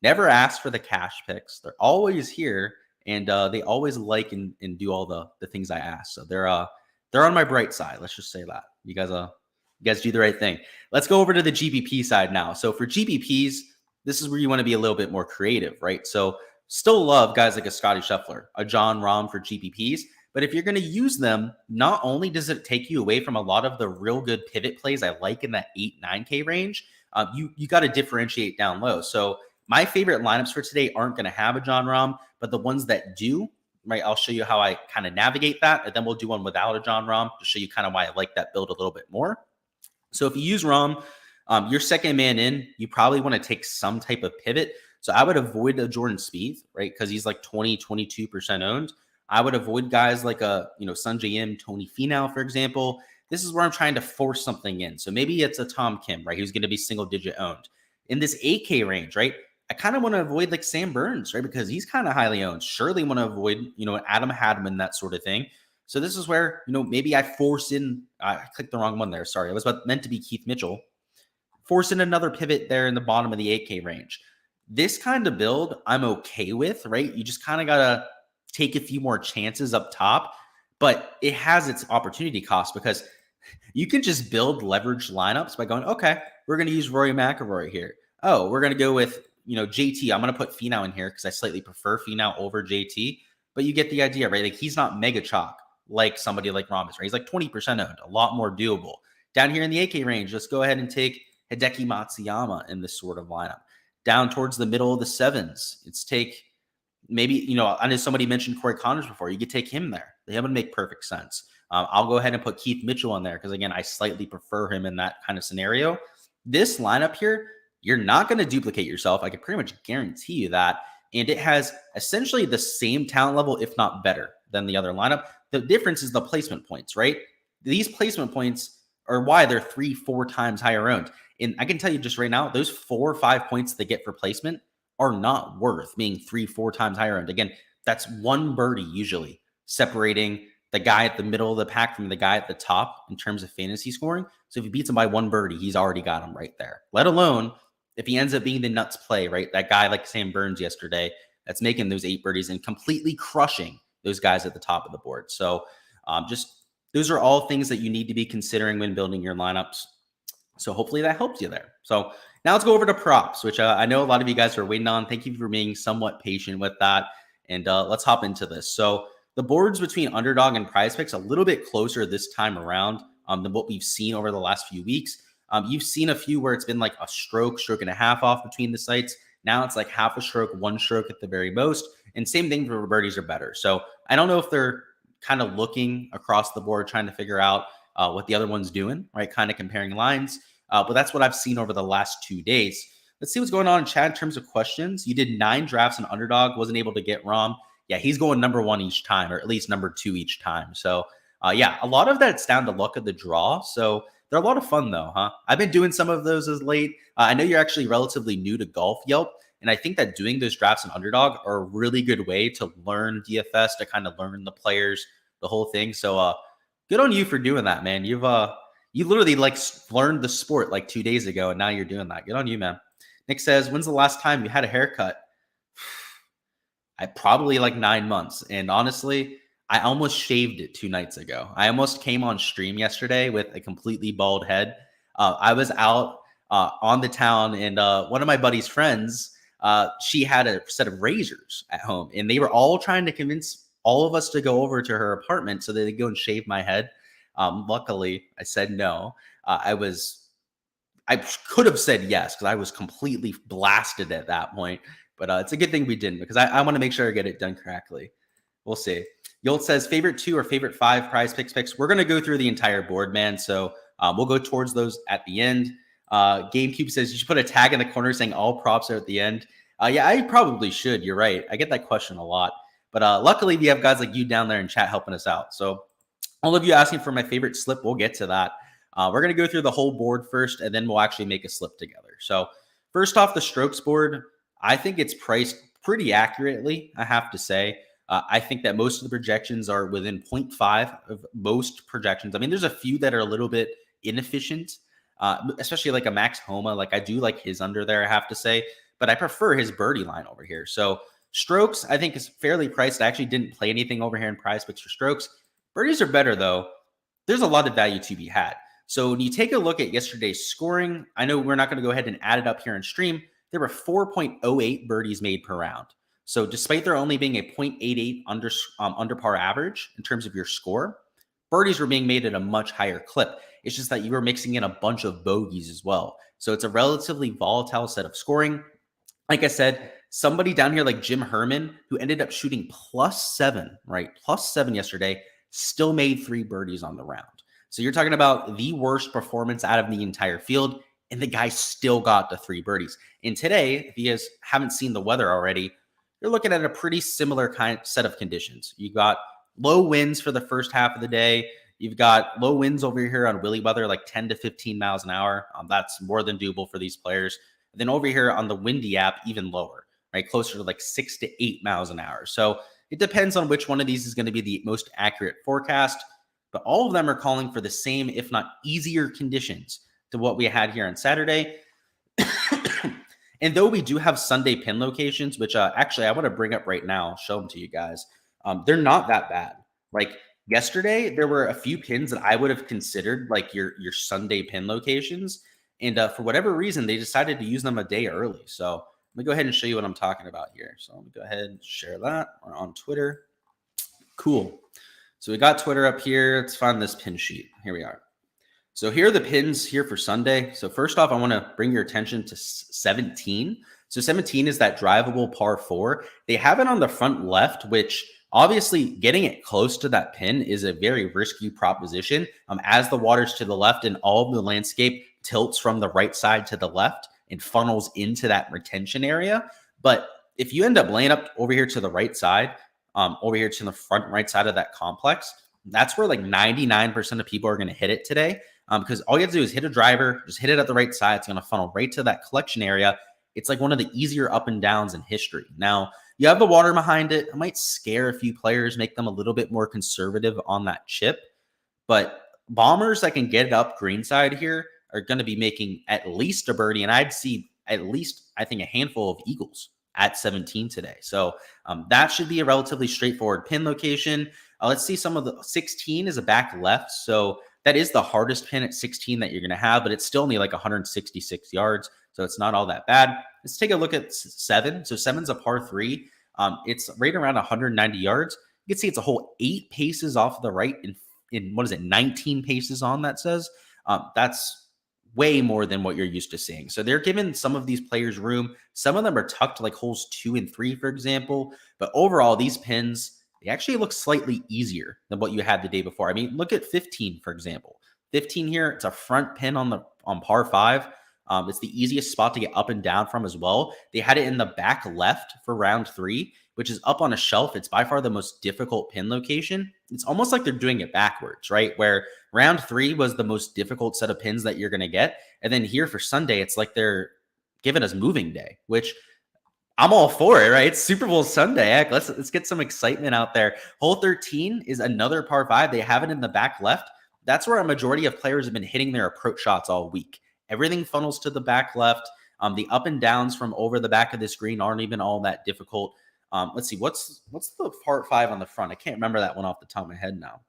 never ask for the cash picks. They're always here, and they always like and do all the things I ask. So they're on my bright side. Let's just say that. You guys do the right thing. Let's go over to the GPP side now. So for GPPs, this is where you want to be a little bit more creative, right? So still love guys like a Scotty Scheffler, a John Rahm for GPPs. But if you're going to use them, not only does it take you away from a lot of the real good pivot plays I like in that 8-9K range, you got to differentiate down low. So my favorite lineups for today aren't going to have a John Rahm, but the ones that do, right, I'll show you how I kind of navigate that, and then we'll do one without a John Rahm to show you kind of why I like that build a little bit more. So if you use Rahm, your second man in, you probably want to take some type of pivot. So I would avoid a Jordan Spieth, right, because he's like 22% owned. I would avoid guys like Sanjay Im, Tony Finau, for example. This is where I'm trying to force something in. So maybe it's a Tom Kim, right, who's going to be single-digit owned. In this 8K range, right, I kind of want to avoid like Sam Burns, right? Because he's kind of highly owned. Surely want to avoid, Adam Hadman, that sort of thing. So this is where, maybe I force in, I clicked the wrong one there. Sorry. It was meant to be Keith Mitchell. Force in another pivot there in the bottom of the 8K range. This kind of build I'm okay with, right? You just kind of got to take a few more chances up top, but it has its opportunity cost because you can just build leveraged lineups by going, okay, we're going to use Rory McIlroy here. Oh, we're going to go with, JT. I'm going to put Finau in here because I slightly prefer Finau over JT, but you get the idea, right? Like he's not mega chalk like somebody like Rahm is, right? He's like 20% owned, a lot more doable. Down here in the 8K range, let's go ahead and take Hideki Matsuyama in this sort of lineup. Down towards the middle of the sevens, let's take maybe, I know somebody mentioned Corey Connors before. You could take him there. They would make perfect sense. I'll go ahead and put Keith Mitchell on there because, again, I slightly prefer him in that kind of scenario. This lineup here, you're not going to duplicate yourself. I can pretty much guarantee you that. And it has essentially the same talent level, if not better, than the other lineup. The difference is the placement points, right? These placement points are why they're 3-4 times higher owned. And I can tell you just right now, those 4 or 5 points they get for placement are not worth being 3-4 times higher owned. Again, That's one birdie usually separating the guy at the middle of the pack from the guy at the top in terms of fantasy scoring. So if he beats him by one birdie, he's already got him right there. Let alone if he ends up being the nuts play, right? That guy like Sam Burns yesterday that's making those 8 birdies and completely crushing those guys at the top of the board. So just those are all things that you need to be considering when building your lineups. So hopefully that helps you there. So now let's go over to props, which I know a lot of you guys are waiting on. Thank you for being somewhat patient with that. And let's hop into this. So the boards between Underdog and Prize Picks a little bit closer this time around than what we've seen over the last few weeks. You've seen a few where it's been like a stroke and a half off between the sites. Now it's like half a stroke, 1 stroke at the very most. And same thing for birdies are better. So I don't know if they're kind of looking across the board, trying to figure out what the other one's doing, right? Kind of comparing lines. But that's what I've seen over the last 2 days. Let's see what's going on in chat in terms of questions. You did 9 drafts in Underdog, wasn't able to get Rom. Yeah, he's going number 1 each time, or at least number 2 each time. So yeah, a lot of that's down to luck of the draw. So they're a lot of fun though, huh? I've been doing some of those as late. I know you're actually relatively new to Golf Yelp. And I think that doing those drafts in Underdog are a really good way to learn DFS, to kind of learn the players, the whole thing. So good on you for doing that, man. You literally like learned the sport like 2 days ago, and now you're doing that. Good on you, man. Nick says, when's the last time you had a haircut? I probably like 9 months. And honestly, I almost shaved it 2 nights ago. I almost came on stream yesterday with a completely bald head. I was out on the town, and one of my buddy's friends, she had a set of razors at home, and they were all trying to convince all of us to go over to her apartment so that they go and shave my head. Luckily, I said no. I could have said yes because I was completely blasted at that point. But it's a good thing we didn't, because I want to make sure I get it done correctly. We'll see. Yolt says favorite 2 or favorite 5 Prize picks. We're going to go through the entire board, man. So we'll go towards those at the end. GameCube says you should put a tag in the corner saying all props are at the end. Yeah, I probably should. You're right. I get that question a lot. But luckily, we have guys like you down there in chat helping us out. So all of you asking for my favorite slip, we'll get to that. We're going to go through the whole board first, and then we'll actually make a slip together. So first off, the strokes board, I think it's priced pretty accurately, I have to say. I think that most of the projections are within 0.5 of most projections. I mean, there's a few that are a little bit inefficient, especially like a Max Homa. Like I do like his under there, I have to say, but I prefer his birdie line over here. So strokes, I think, is fairly priced. I actually didn't play anything over here in Prize Picks for strokes. Birdies are better, though. There's a lot of value to be had. So when you take a look at yesterday's scoring, I know we're not going to go ahead and add it up here in stream. There were 4.08 birdies made per round. So despite there only being a 0.88 under par average in terms of your score, birdies were being made at a much higher clip. It's just that you were mixing in a bunch of bogeys as well. So it's a relatively volatile set of scoring. Like I said, somebody down here like Jim Herman, who ended up shooting +7, right? +7 yesterday, still made 3 birdies on the round. So you're talking about the worst performance out of the entire field, and the guy still got the 3 birdies. And today, if you guys haven't seen the weather already, you're looking at a pretty similar kind set of conditions. You got low winds for the first half of the day. You've got low winds over here on Willy weather, like 10 to 15 miles an hour. That's more than doable for these players. And then over here on the windy app, even lower, right? Closer to like 6 to 8 miles an hour. So it depends on which one of these is going to be the most accurate forecast. But all of them are calling for the same, if not easier conditions to what we had here on Saturday. And though we do have Sunday pin locations, which actually I want to bring up right now, show them to you guys. They're not that bad. Like yesterday, there were a few pins that I would have considered like your Sunday pin locations. And for whatever reason, they decided to use them a day early. So let me go ahead and show you what I'm talking about here. So let me go ahead and share that. We're on Twitter. Cool. So we got Twitter up here. Let's find this pin sheet. Here we are. So here are the pins here for Sunday. So first off, I want to bring your attention to 17. So 17 is that drivable par 4. They have it on the front left, which obviously getting it close to that pin is a very risky proposition as the water's to the left and all of the landscape tilts from the right side to the left and funnels into that retention area. But if you end up laying up over here to the right side, over here to the front right side of that complex, that's where like 99% of people are going to hit it today. Because all you have to do is hit a driver, just hit it at the right side. It's going to funnel right to that collection area. It's like one of the easier up and downs in history. Now, you have the water behind it. It might scare a few players, make them a little bit more conservative on that chip. But bombers that can get it up greenside here are going to be making at least a birdie. And I'd see at least, I think, a handful of eagles at 17 today. So that should be a relatively straightforward pin location. Let's see, some of the 16 is a back left. So that is the hardest pin at 16 that you're going to have, but it's still only like 166 yards. So it's not all that bad. Let's take a look at 7. So 7's a par 3. It's right around 190 yards. You can see it's a whole 8 paces off the right in what is it, 19 paces on, that says. That's way more than what you're used to seeing. So they're giving some of these players room. Some of them are tucked like holes 2 and 3, for example. But overall, these pins, they actually look slightly easier than what you had the day before. I mean, look at 15, for example. 15 here, it's a front pin on par 5. It's the easiest spot to get up and down from as well. They had it in the back left for round 3, which is up on a shelf. It's by far the most difficult pin location. It's almost like they're doing it backwards, right? Where round 3 was the most difficult set of pins that you're going to get. And then here for Sunday, it's like they're giving us moving day, which I'm all for it, right? It's Super Bowl Sunday. Heck, let's get some excitement out there. Hole 13 is another par 5. They have it in the back left. That's where a majority of players have been hitting their approach shots all week. Everything funnels to the back left. The up and downs from over the back of this green aren't even all that difficult. Let's see, what's the par 5 on the front? I can't remember that one off the top of my head now.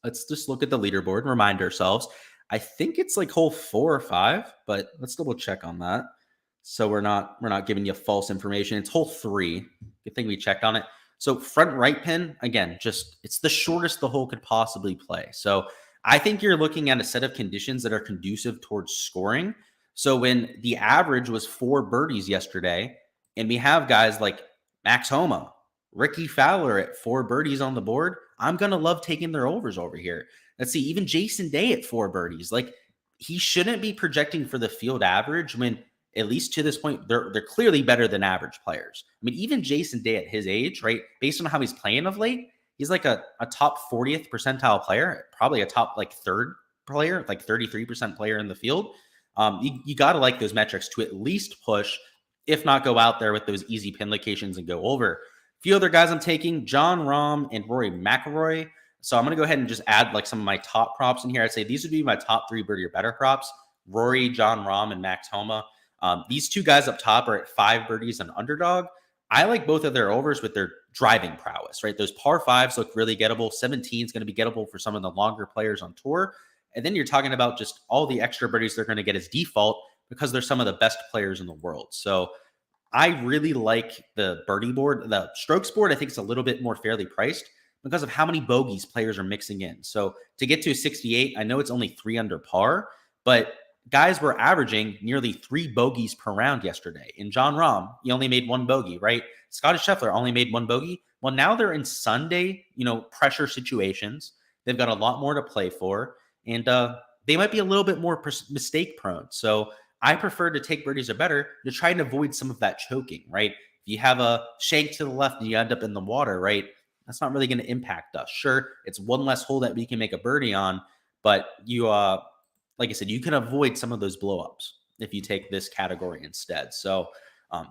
Let's just look at the leaderboard and remind ourselves. I think it's like hole 4 or 5, but let's double check on that. So we're not giving you false information. It's hole 3. Good thing we checked on it. So front right pin, again, just it's the shortest the hole could possibly play. So I think you're looking at a set of conditions that are conducive towards scoring. So when the average was 4 birdies yesterday, and we have guys like Max Homa, Ricky Fowler at 4 birdies on the board, I'm going to love taking their overs over here. Let's see, even Jason Day at 4 birdies. Like, he shouldn't be projecting for the field average when, at least to this point, they're clearly better than average players. I mean, even Jason Day at his age, right, based on how he's playing of late, he's like a top 40th percentile player, probably a top like 3rd player, like 33% player in the field. You got to like those metrics to at least push, if not go out there with those easy pin locations and go over. A few other guys I'm taking, John Rahm and Rory McIlroy. So I'm going to go ahead and just add like some of my top props in here. I'd say these would be my top 3 birdie or better props: Rory, John Rahm, and Max Homa. These 2 guys up top are at 5 birdies and underdog. I like both of their overs with their driving prowess, right? Those par 5s look really gettable. 17 is going to be gettable for some of the longer players on tour. And then you're talking about just all the extra birdies they're going to get as default because they're some of the best players in the world. So I really like the birdie board. The strokes board, I think, is a little bit more fairly priced because of how many bogeys players are mixing in. So to get to a 68, I know it's only 3 under par, but guys were averaging nearly 3 bogeys per round yesterday. In John Rahm, he only made 1 bogey, right? Scotty Scheffler only made 1 bogey. Well, now they're in Sunday, pressure situations. They've got a lot more to play for, and they might be a little bit more mistake prone. So I prefer to take birdies or better to try and avoid some of that choking, right? If you have a shank to the left and you end up in the water, right? That's not really going to impact us. Sure, it's one less hole that we can make a birdie on, but you, like I said, you can avoid some of those blowups if you take this category instead. So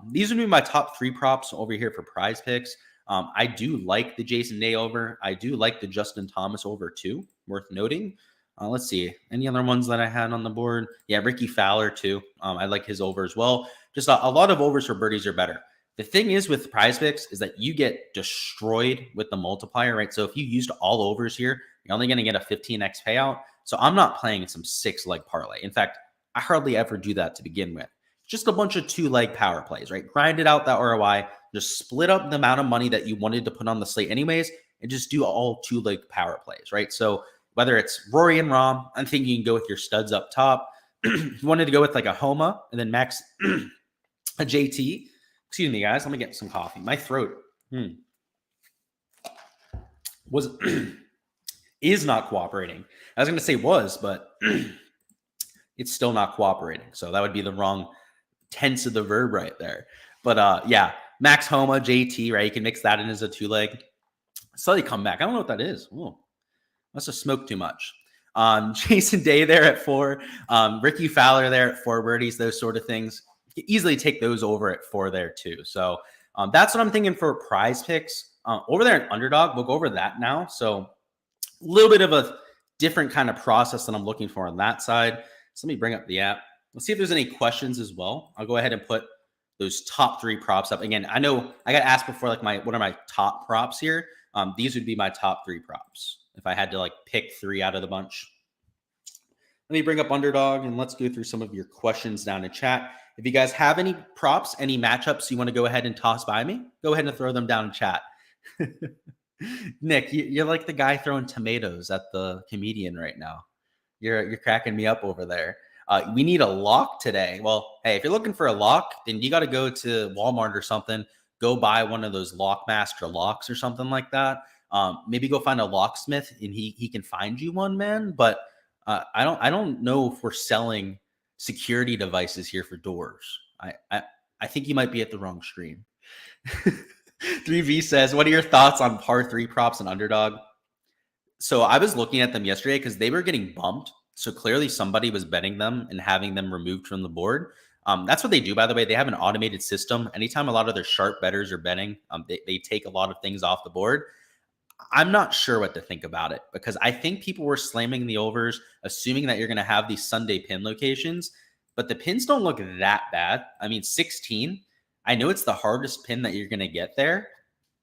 these would be my top 3 props over here for prize picks. I do like the Jason Day over. I do like the Justin Thomas over too, worth noting. Let's see. Any other ones that I had on the board? Yeah, Ricky Fowler too. I like his over as well. Just a lot of overs for birdies are better. The thing is with prize picks is that you get destroyed with the multiplier, right? So if you used all overs here, you're only going to get a 15x payout. So I'm not playing some 6-leg parlay. In fact, I hardly ever do that to begin with. Just a bunch of 2-leg power plays, right? Grind it out that ROI. Just split up the amount of money that you wanted to put on the slate anyways, and just do all 2-leg power plays, right? So whether it's Rory and Rahm, I'm thinking you can go with your studs up top. If you wanted to go with like a Homa and then Max, a JT. Excuse me, guys. Let me get some coffee. My throat is not cooperating. I was going to say was, but it's still not cooperating. So that would be the wrong tense of the verb right there. But yeah, Max Homa, JT, right? You can mix that in as a 2-leg. Slightly come back. I don't know what that is. Ooh. Must have smoked too much. Jason Day there at 4. Ricky Fowler there at 4 birdies, those sort of things. You can easily take those over at 4 there too. So That's what I'm thinking for prize picks. Over there in Underdog, we'll go over that now. So a little bit of a different kind of process that I'm looking for on that side. So let me bring up the app. Let's see if there's any questions as well. I'll go ahead and put those top 3 props up. Again, I know I got asked before, like what are my top props here? These would be my top 3 props if I had to like pick 3 out of the bunch. Let me bring up Underdog and let's go through some of your questions down in chat. If you guys have any props, any matchups you want to go ahead and toss by me, go ahead and throw them down in chat. Nick, you're like the guy throwing tomatoes at the comedian right now. You're cracking me up over there. We need a lock today. Well, hey, if you're looking for a lock, then you got to go to Walmart or something. Go buy one of those Lockmaster locks or something like that. Maybe go find a locksmith and he can find you one, man. But I don't know if we're selling security devices here for doors. I think you might be at the wrong stream. 3V says, what are your thoughts on par 3 props and Underdog? So I was looking at them yesterday because they were getting bumped. So clearly somebody was betting them and having them removed from the board. That's what they do, by the way. They have an automated system. Anytime a lot of their sharp bettors are betting, they take a lot of things off the board. I'm not sure what to think about it because I think people were slamming the overs, assuming that you're going to have these Sunday pin locations, but the pins don't look that bad. I mean, 16, I know it's the hardest pin that you're going to get there,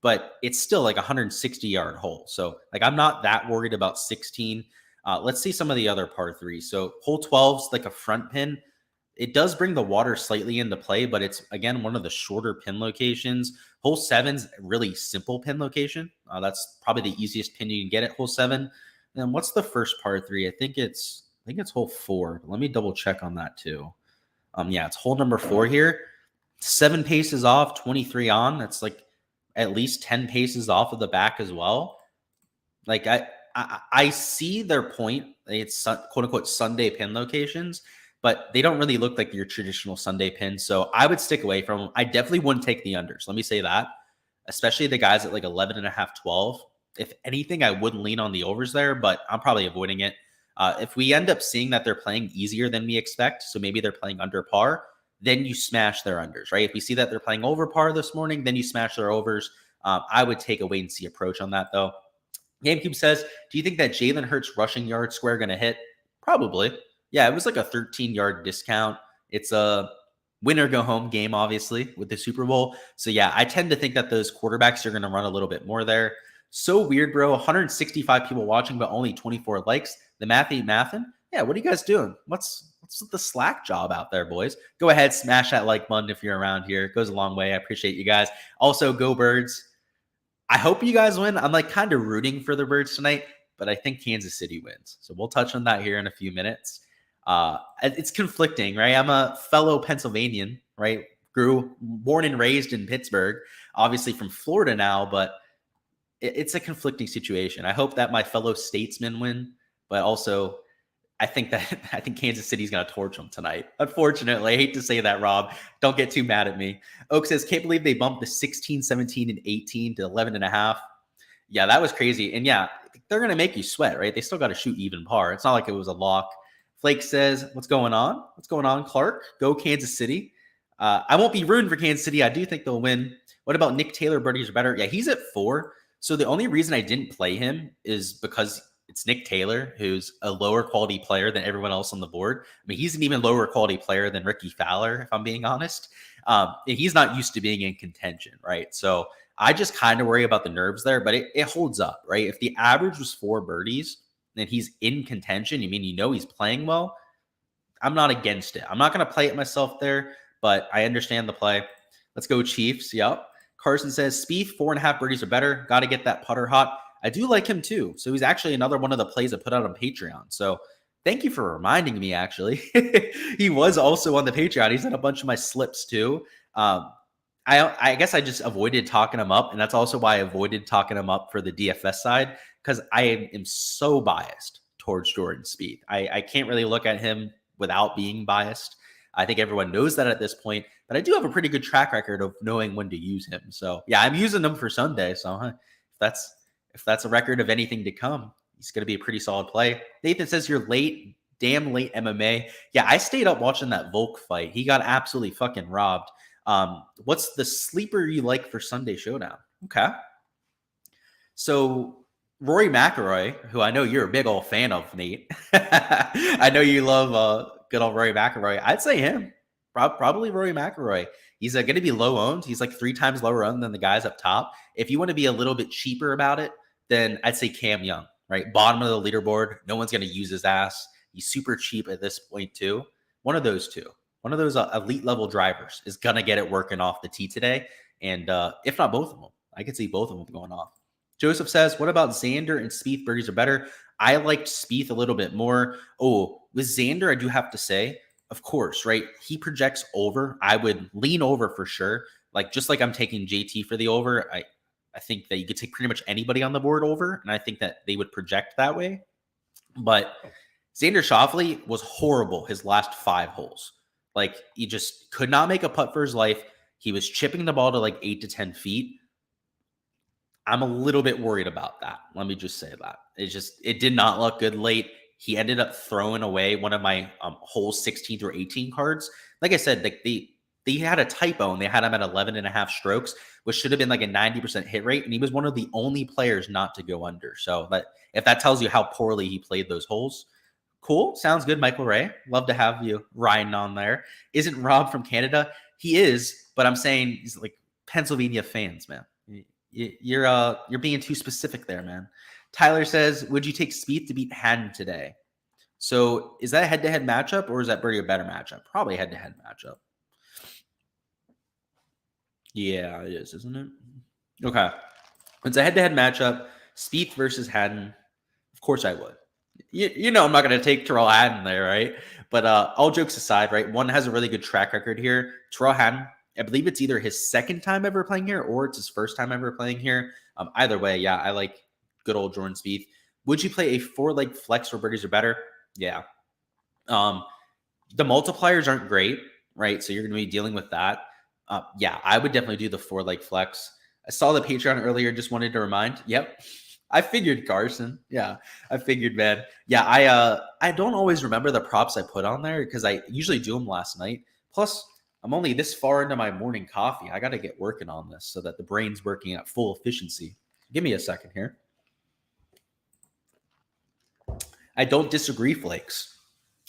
but it's still like a 160-yard hole. So like, I'm not that worried about 16. Let's see some of the other par 3s. So hole 12's like a front pin. It does bring the water slightly into play, but it's, again, one of the shorter pin locations. Hole 7's a really simple pin location. That's probably the easiest pin you can get at hole 7. And then what's the first par 3? I think it's hole 4. Let me double check on that too. Yeah, it's hole number 4 here. 7 paces off, 23 on. That's like at least 10 paces off of the back as well. Like I see their point. It's quote unquote Sunday pin locations, but they don't really look like your traditional Sunday pins. So I would stick away from them. I definitely wouldn't take the unders. Let me say that, especially the guys at like 11.5, 12. If anything, I wouldn't lean on the overs there, but I'm probably avoiding it. If we end up seeing that they're playing easier than we expect, so maybe they're playing under par, then you smash their unders, right? If we see that they're playing over par this morning, then you smash their overs. I would take a wait and see approach on that though. GameCube says, do you think that Jalen Hurts rushing yard square going to hit? Probably. Yeah, it was like a 13-yard discount. It's a win or go home game, obviously, with the Super Bowl. So yeah, I tend to think that those quarterbacks are going to run a little bit more there. So weird, bro. 165 people watching, but only 24 likes. The math ain't mathin'. Yeah, what are you guys doing? What's the Slack job out there, boys? Go ahead, smash that like button if you're around here. It goes a long way. I appreciate you guys. Also, go Birds. I hope you guys win. I'm like kind of rooting for the Birds tonight, but I think Kansas City wins. So we'll touch on that here in a few minutes. It's conflicting, right? I'm a fellow Pennsylvanian, right? Born and raised in Pittsburgh, obviously from Florida now, but it's a conflicting situation. I hope that my fellow statesmen win, but also I think Kansas City's going to torch them tonight. Unfortunately, I hate to say that, Rob. Don't get too mad at me. Oak says, can't believe they bumped the 16, 17, and 18 to 11.5. Yeah, that was crazy. And yeah, they're going to make you sweat, right? They still got to shoot even par. It's not like it was a lock. Flake says, what's going on? What's going on, Clark? Go Kansas City. I won't be rooting for Kansas City. I do think they'll win. What about Nick Taylor? Birdies are better. Yeah, he's at 4. So the only reason I didn't play him is because it's Nick Taylor, who's a lower quality player than everyone else on the board. I mean, he's an even lower quality player than Ricky Fowler, if I'm being honest. He's not used to being in contention, right? So I just kind of worry about the nerves there, but it holds up, right? If the average was 4 birdies, and he's in contention, he's playing well, I'm not against it. I'm not going to play it myself there, but I understand the play. Let's go Chiefs. Yep. Carson says, Spieth, 4.5 birdies or better. Got to get that putter hot. I do like him too. So he's actually another one of the plays I put out on Patreon. So thank you for reminding me, actually. He was also on the Patreon. He's in a bunch of my slips too. I guess I just avoided talking him up, and that's also why I avoided talking him up for the DFS side, because I am so biased towards Jordan Spieth. I can't really look at him without being biased. I think everyone knows that at this point, but I do have a pretty good track record of knowing when to use him. So yeah, I'm using him for Sunday. So if that's a record of anything to come, he's going to be a pretty solid play. Nathan says you're late, damn late MMA. Yeah, I stayed up watching that Volk fight. He got absolutely fucking robbed. What's the sleeper you like for Sunday Showdown? Okay. So Rory McIlroy, who I know you're a big old fan of, Nate. I know you love good old Rory McIlroy. I'd say him. Probably Rory McIlroy. He's going to be low owned. He's like 3 times lower owned than the guys up top. If you want to be a little bit cheaper about it, then I'd say Cam Young, right? Bottom of the leaderboard. No one's going to use his ass. He's super cheap at this point too. One of those two. One of those elite level drivers is going to get it working off the tee today. And if not both of them, I could see both of them going off. Joseph says, what about Xander and Spieth? Birdies are better. I liked Spieth a little bit more. Oh, with Xander, I do have to say, of course, right? He projects over. I would lean over for sure. Like, just like I'm taking JT for the over, I think that you could take pretty much anybody on the board over, and I think that they would project that way. But Xander Schauffele was horrible his last 5 holes. Like, he just could not make a putt for his life. He was chipping the ball to like 8 to 10 feet. I'm a little bit worried about that. Let me just say that. It did not look good late. He ended up throwing away one of my holes 16 through 18 cards. Like I said, they had a typo and they had him at 11.5 strokes, which should have been like a 90% hit rate. And he was one of the only players not to go under. So if that tells you how poorly he played those holes, cool. Sounds good, Michael Ray. Love to have you riding on there. Isn't Rob from Canada? He is, but I'm saying he's like Pennsylvania fans, man. You're being too specific there, man. Tyler says, would you take Spieth to beat Haddon today? So is that a head-to-head matchup or is that Birdie a better matchup? Probably a head-to-head matchup. Yeah, it is, isn't it? Okay. It's a head-to-head matchup. Spieth versus Haddon. Of course I would. You know I'm not going to take Terrell Haddon there, right? But all jokes aside, right? One has a really good track record here. Terrell Haddon, I believe it's either his second time ever playing here or it's his first time ever playing here. Either way, yeah, I like good old Jordan Spieth. Would you play a 4-leg flex where birdies are better? Yeah. The multipliers aren't great, right? So you're going to be dealing with that. Yeah, I would definitely do the 4-leg flex. I saw the Patreon earlier, just wanted to remind. Yep. I figured, Carson. Yeah, I figured, man. Yeah, I don't always remember the props I put on there because I usually do them last night. Plus, I'm only this far into my morning coffee. I got to get working on this so that the brain's working at full efficiency. Give me a second here. I don't disagree, Flakes.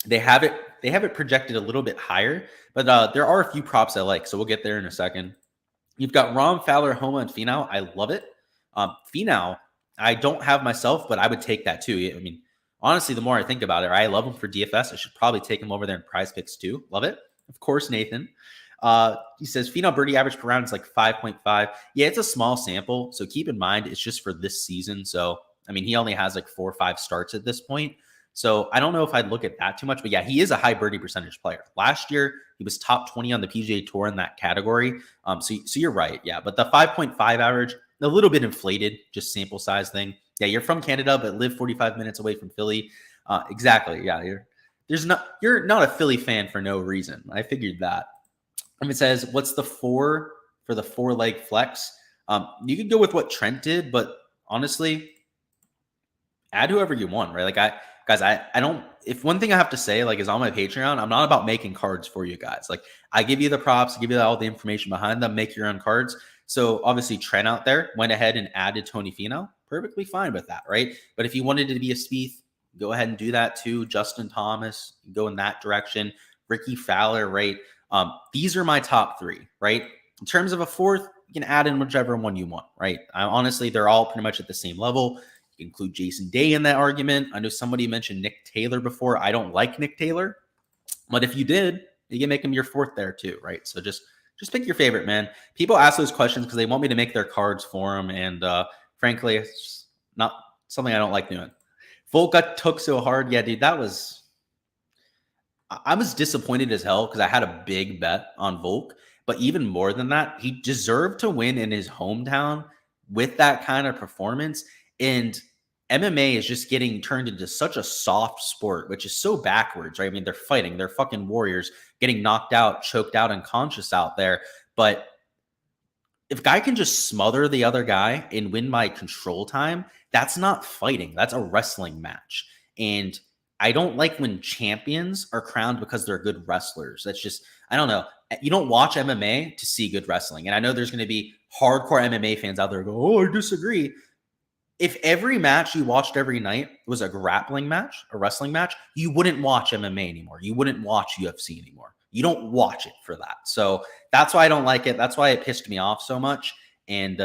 They have it projected a little bit higher, but there are a few props I like, so we'll get there in a second. You've got Rahm, Fowler, Homa, and Finau. I love it. Finau, I don't have myself, but I would take that too. I mean, honestly, the more I think about it, I love him for DFS. I should probably take him over there in Prize Picks too. Love it. Of course, Nathan. He says Finau birdie average per round is like 5.5. Yeah, it's a small sample, so keep in mind it's just for this season. So, I mean, he only has like 4 or 5 starts at this point. So I don't know if I'd look at that too much, but yeah, he is a high birdie percentage player. Last year, he was top 20 on the PGA Tour in that category. So you're right. Yeah, but the 5.5 average, a little bit inflated, just sample size thing. Yeah, you're from Canada, but live 45 minutes away from Philly. Exactly. Yeah, you're not a Philly fan for no reason. I figured that. And it says, what's the 4 for the 4-leg flex? You could go with what Trent did, but honestly, add whoever you want, right? Like I don't, if one thing I have to say, like, is on my Patreon, I'm not about making cards for you guys. Like, I give you the props, give you all the information behind them, make your own cards. So obviously Trent out there went ahead and added Tony Finau. Perfectly fine with that, right? But if you wanted to be a Spieth, go ahead and do that too. Justin Thomas, go in that direction. Ricky Fowler, right? These are my top 3, right? In terms of a 4th, you can add in whichever one you want, right? Honestly, they're all pretty much at the same level. Include Jason Day in that argument. I know somebody mentioned Nick Taylor before. I don't like Nick Taylor, but if you did, you can make him your 4th there too, right? So just pick your favorite, man. People ask those questions because they want me to make their cards for them, and frankly, it's not something I don't like doing. Volk got took so hard. Yeah, dude, I was disappointed as hell because I had a big bet on Volk, but even more than that, he deserved to win in his hometown with that kind of performance. And MMA is just getting turned into such a soft sport, which is so backwards, right? I mean, they're fighting, they're fucking warriors, getting knocked out, choked out, unconscious out there. But if a guy can just smother the other guy and win by control time, that's not fighting. That's a wrestling match. And I don't like when champions are crowned because they're good wrestlers. That's just, I don't know. You don't watch MMA to see good wrestling. And I know there's going to be hardcore MMA fans out there who go, oh, I disagree. If every match you watched every night was a grappling match, a wrestling match, you wouldn't watch MMA anymore. You wouldn't watch UFC anymore. You don't watch it for that. So that's why I don't like it. That's why it pissed me off so much. And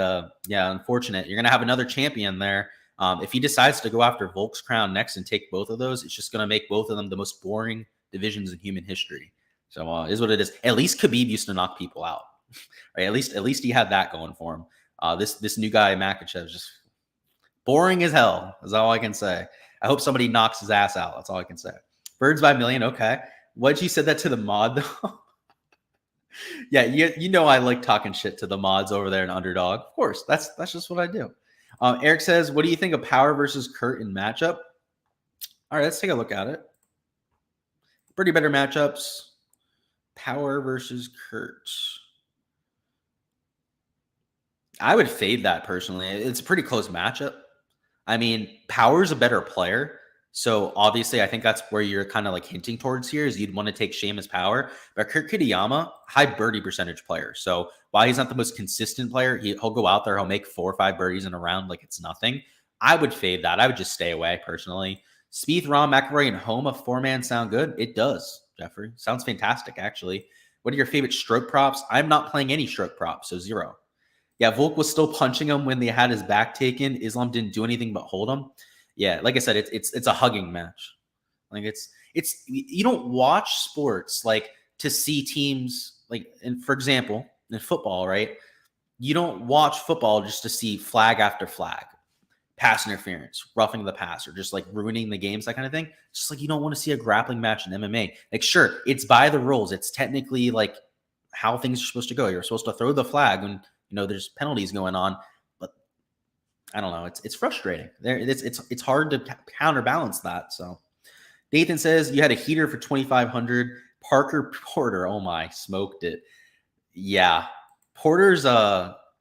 yeah, unfortunate. You're going to have another champion there. If he decides to go after Volk's crown next and take both of those, it's just going to make both of them the most boring divisions in human history. So is what it is. At least Khabib used to knock people out. Right? At least he had that going for him. This new guy, Makhachev, just boring as hell, is all I can say. I hope somebody knocks his ass out. That's all I can say. Birds by million, okay. What'd you said that to the mod, though? Yeah, you know I like talking shit to the mods over there in Underdog. Of course, that's just what I do. Eric says, what do you think of Power versus Kurt in matchup? All right, let's take a look at it. Pretty better matchups. Power versus Kurt. I would fade that personally. It's a pretty close matchup. I mean, Power's a better player. So obviously, I think that's where you're kind of like hinting towards here is you'd want to take Sheamus Power. But Kurt Kitayama, high birdie percentage player. So while he's not the most consistent player, he'll go out there, he'll make 4 or 5 birdies in a round like it's nothing. I would fade that. I would just stay away personally. Spieth, Rahm, McIlroy, and Homa, 4-man sound good? It does, Jeffrey. Sounds fantastic, actually. What are your favorite stroke props? I'm not playing any stroke props, so 0. Yeah, Volk was still punching him when they had his back taken. Islam didn't do anything but hold him. Yeah, like I said, it's a hugging match. Like it's you don't watch sports like to see teams like, and for example, in football, right? You don't watch football just to see flag after flag, pass interference, roughing the passer, just like ruining the games, that kind of thing. Just like you don't want to see a grappling match in MMA. Like, sure, it's by the rules. It's technically like how things are supposed to go. You're supposed to throw the flag when there's penalties going on. I don't know. It's frustrating. It's hard to counterbalance that. So Nathan says you had a heater for 2,500. Parker Porter. Oh my, smoked it. Yeah, Porter's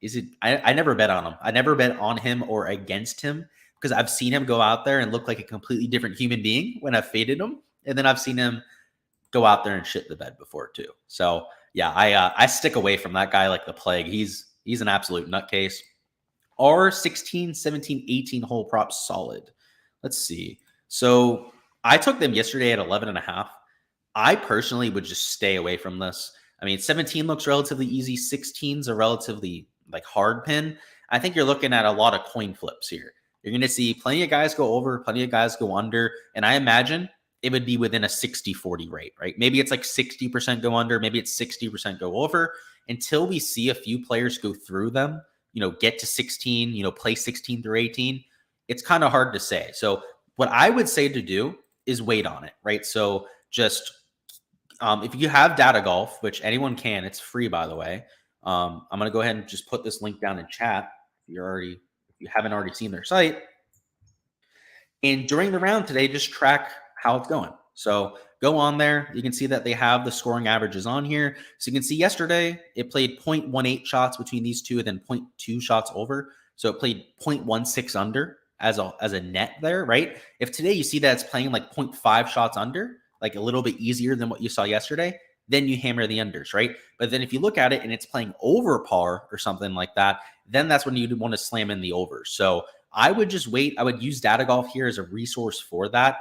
is it? I never bet on him. I never bet on him or against him because I've seen him go out there and look like a completely different human being when I've faded him, and then I've seen him go out there and shit the bed before too. So yeah, I stick away from that guy like the plague. He's an absolute nutcase. Are 16, 17, 18 hole props solid? Let's see. So I took them yesterday at 11.5. I personally would just stay away from this. I mean, 17 looks relatively easy. 16's a relatively like hard pin. I think you're looking at a lot of coin flips here. You're going to see plenty of guys go over, plenty of guys go under. And I imagine it would be within a 60-40 rate, right? Maybe it's like 60% go under. Maybe it's 60% go over until we see a few players go through them. Get to 16, play 16 through 18. It's kind of hard to say. So what I would say to do is wait on it, right? So just if you have Data Golf, which anyone can, it's free, by the way. I'm going to go ahead and just put this link down in chat if you haven't already seen their site. And during the round today, just track how it's going. So go on there. You can see that they have the scoring averages on here. So you can see yesterday it played 0.18 shots between these two and then 0.2 shots over. So it played 0.16 under as a net there, right? If today you see that it's playing like 0.5 shots under, like a little bit easier than what you saw yesterday, then you hammer the unders, right? But then if you look at it and it's playing over par or something like that, then that's when you'd want to slam in the overs. So I would just wait. I would use Data Golf here as a resource for that.